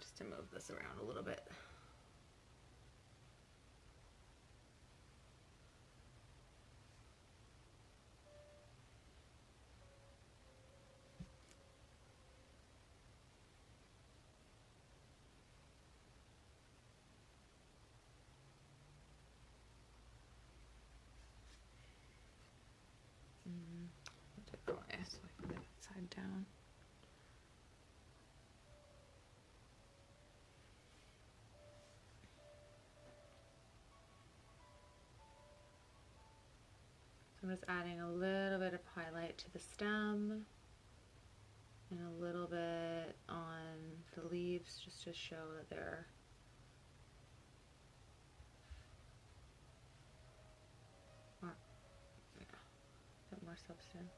Just to move this around a little bit. Different way, so I can get it side down. So I'm just adding a little bit of highlight to the stem and a little bit on the leaves just to show that they're more, yeah, a bit more substance.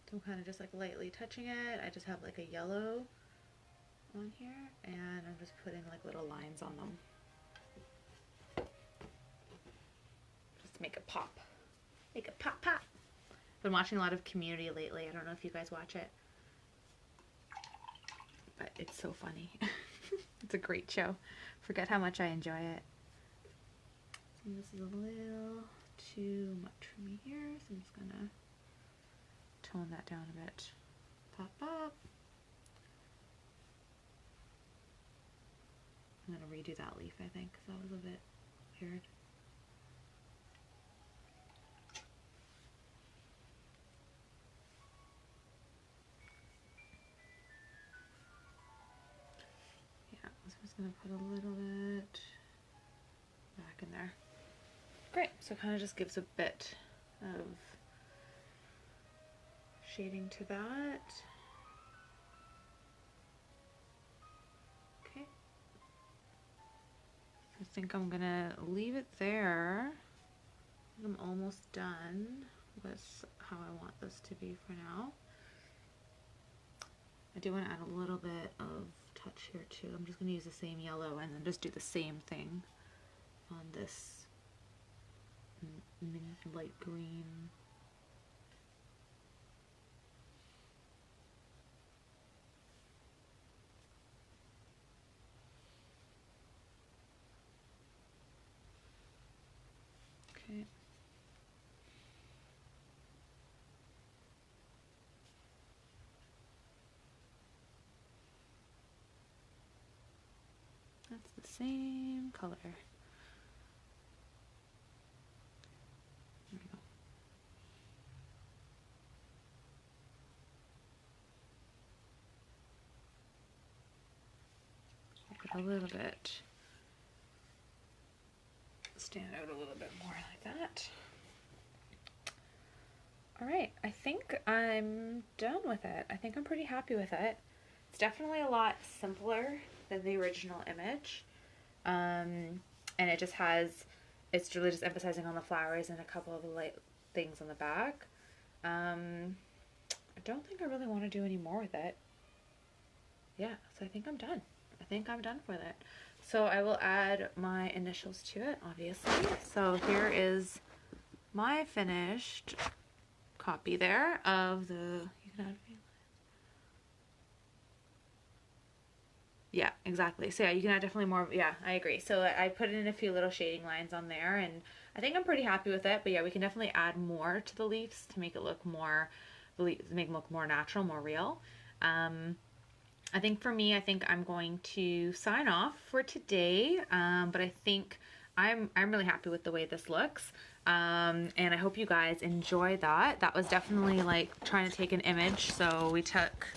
So I'm kind of just like lightly touching it. I just have like a yellow on here and I'm just putting like little lines on them. Just to make it pop. Make it pop pop. Been watching a lot of Community lately. I don't know if you guys watch it, but it's so funny. It's a great show. Forget how much I enjoy it. So this is a little too much for me here, so I'm just gonna tone that down a bit. Pop up. I'm gonna redo that leaf, I think, because that was a bit weird. just gonna put a little bit back in there. Great, so it kind of just gives a bit of shading to that. Okay. I think I'm gonna leave it there. I'm almost done with how I want this to be for now. I do want to add a little bit of touch here too. I'm just going to use the same yellow and then just do the same thing on this light green. Okay. That's the same color. There we go. Make it a little bit, stand out a little bit more like that. All right, I think I'm done with it. I think I'm pretty happy with it. It's definitely a lot simpler than the original image. And it just has, it's really just emphasizing on the flowers and a couple of the light things on the back. I don't think I really want to do any more with it. Yeah, so I think I'm done. I think I'm done with it. So I will add my initials to it, obviously. So here is my finished copy there of the, you can add, yeah, exactly. So yeah, you can add definitely more, yeah, I agree. So I put in a few little shading lines on there and I think I'm pretty happy with it, but yeah, we can definitely add more to the leaves to make it look more, make them look more natural, more real. I think for me, I think I'm going to sign off for today, but I think I'm really happy with the way this looks, and I hope you guys enjoy that. That was definitely like trying to take an image, so we took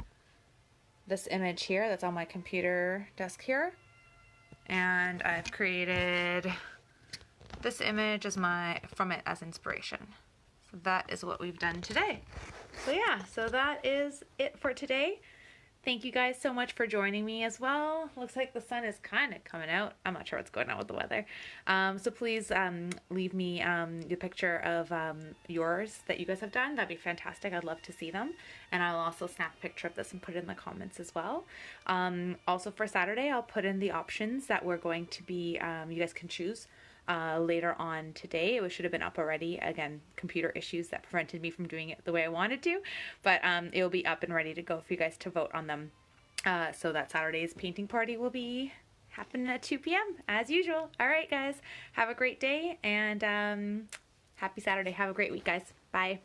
this image here that's on my computer desk here, and I've created this image as from it as inspiration. So that is what we've done today. So yeah, so that is it for today. Thank you guys so much for joining me as well. Looks like the sun is kind of coming out. I'm not sure what's going on with the weather. So please leave me the picture of yours that you guys have done. That'd be fantastic. I'd love to see them. And I'll also snap a picture of this and put it in the comments as well. Also for Saturday, I'll put in the options that we're going to be, you guys can choose later on today. It should have been up already. Again, computer issues that prevented me from doing it the way I wanted to, but it will be up and ready to go for you guys to vote on them. So that Saturday's painting party will be happening at 2 p.m. as usual. All right, guys, have a great day and happy Saturday. Have a great week, guys. Bye.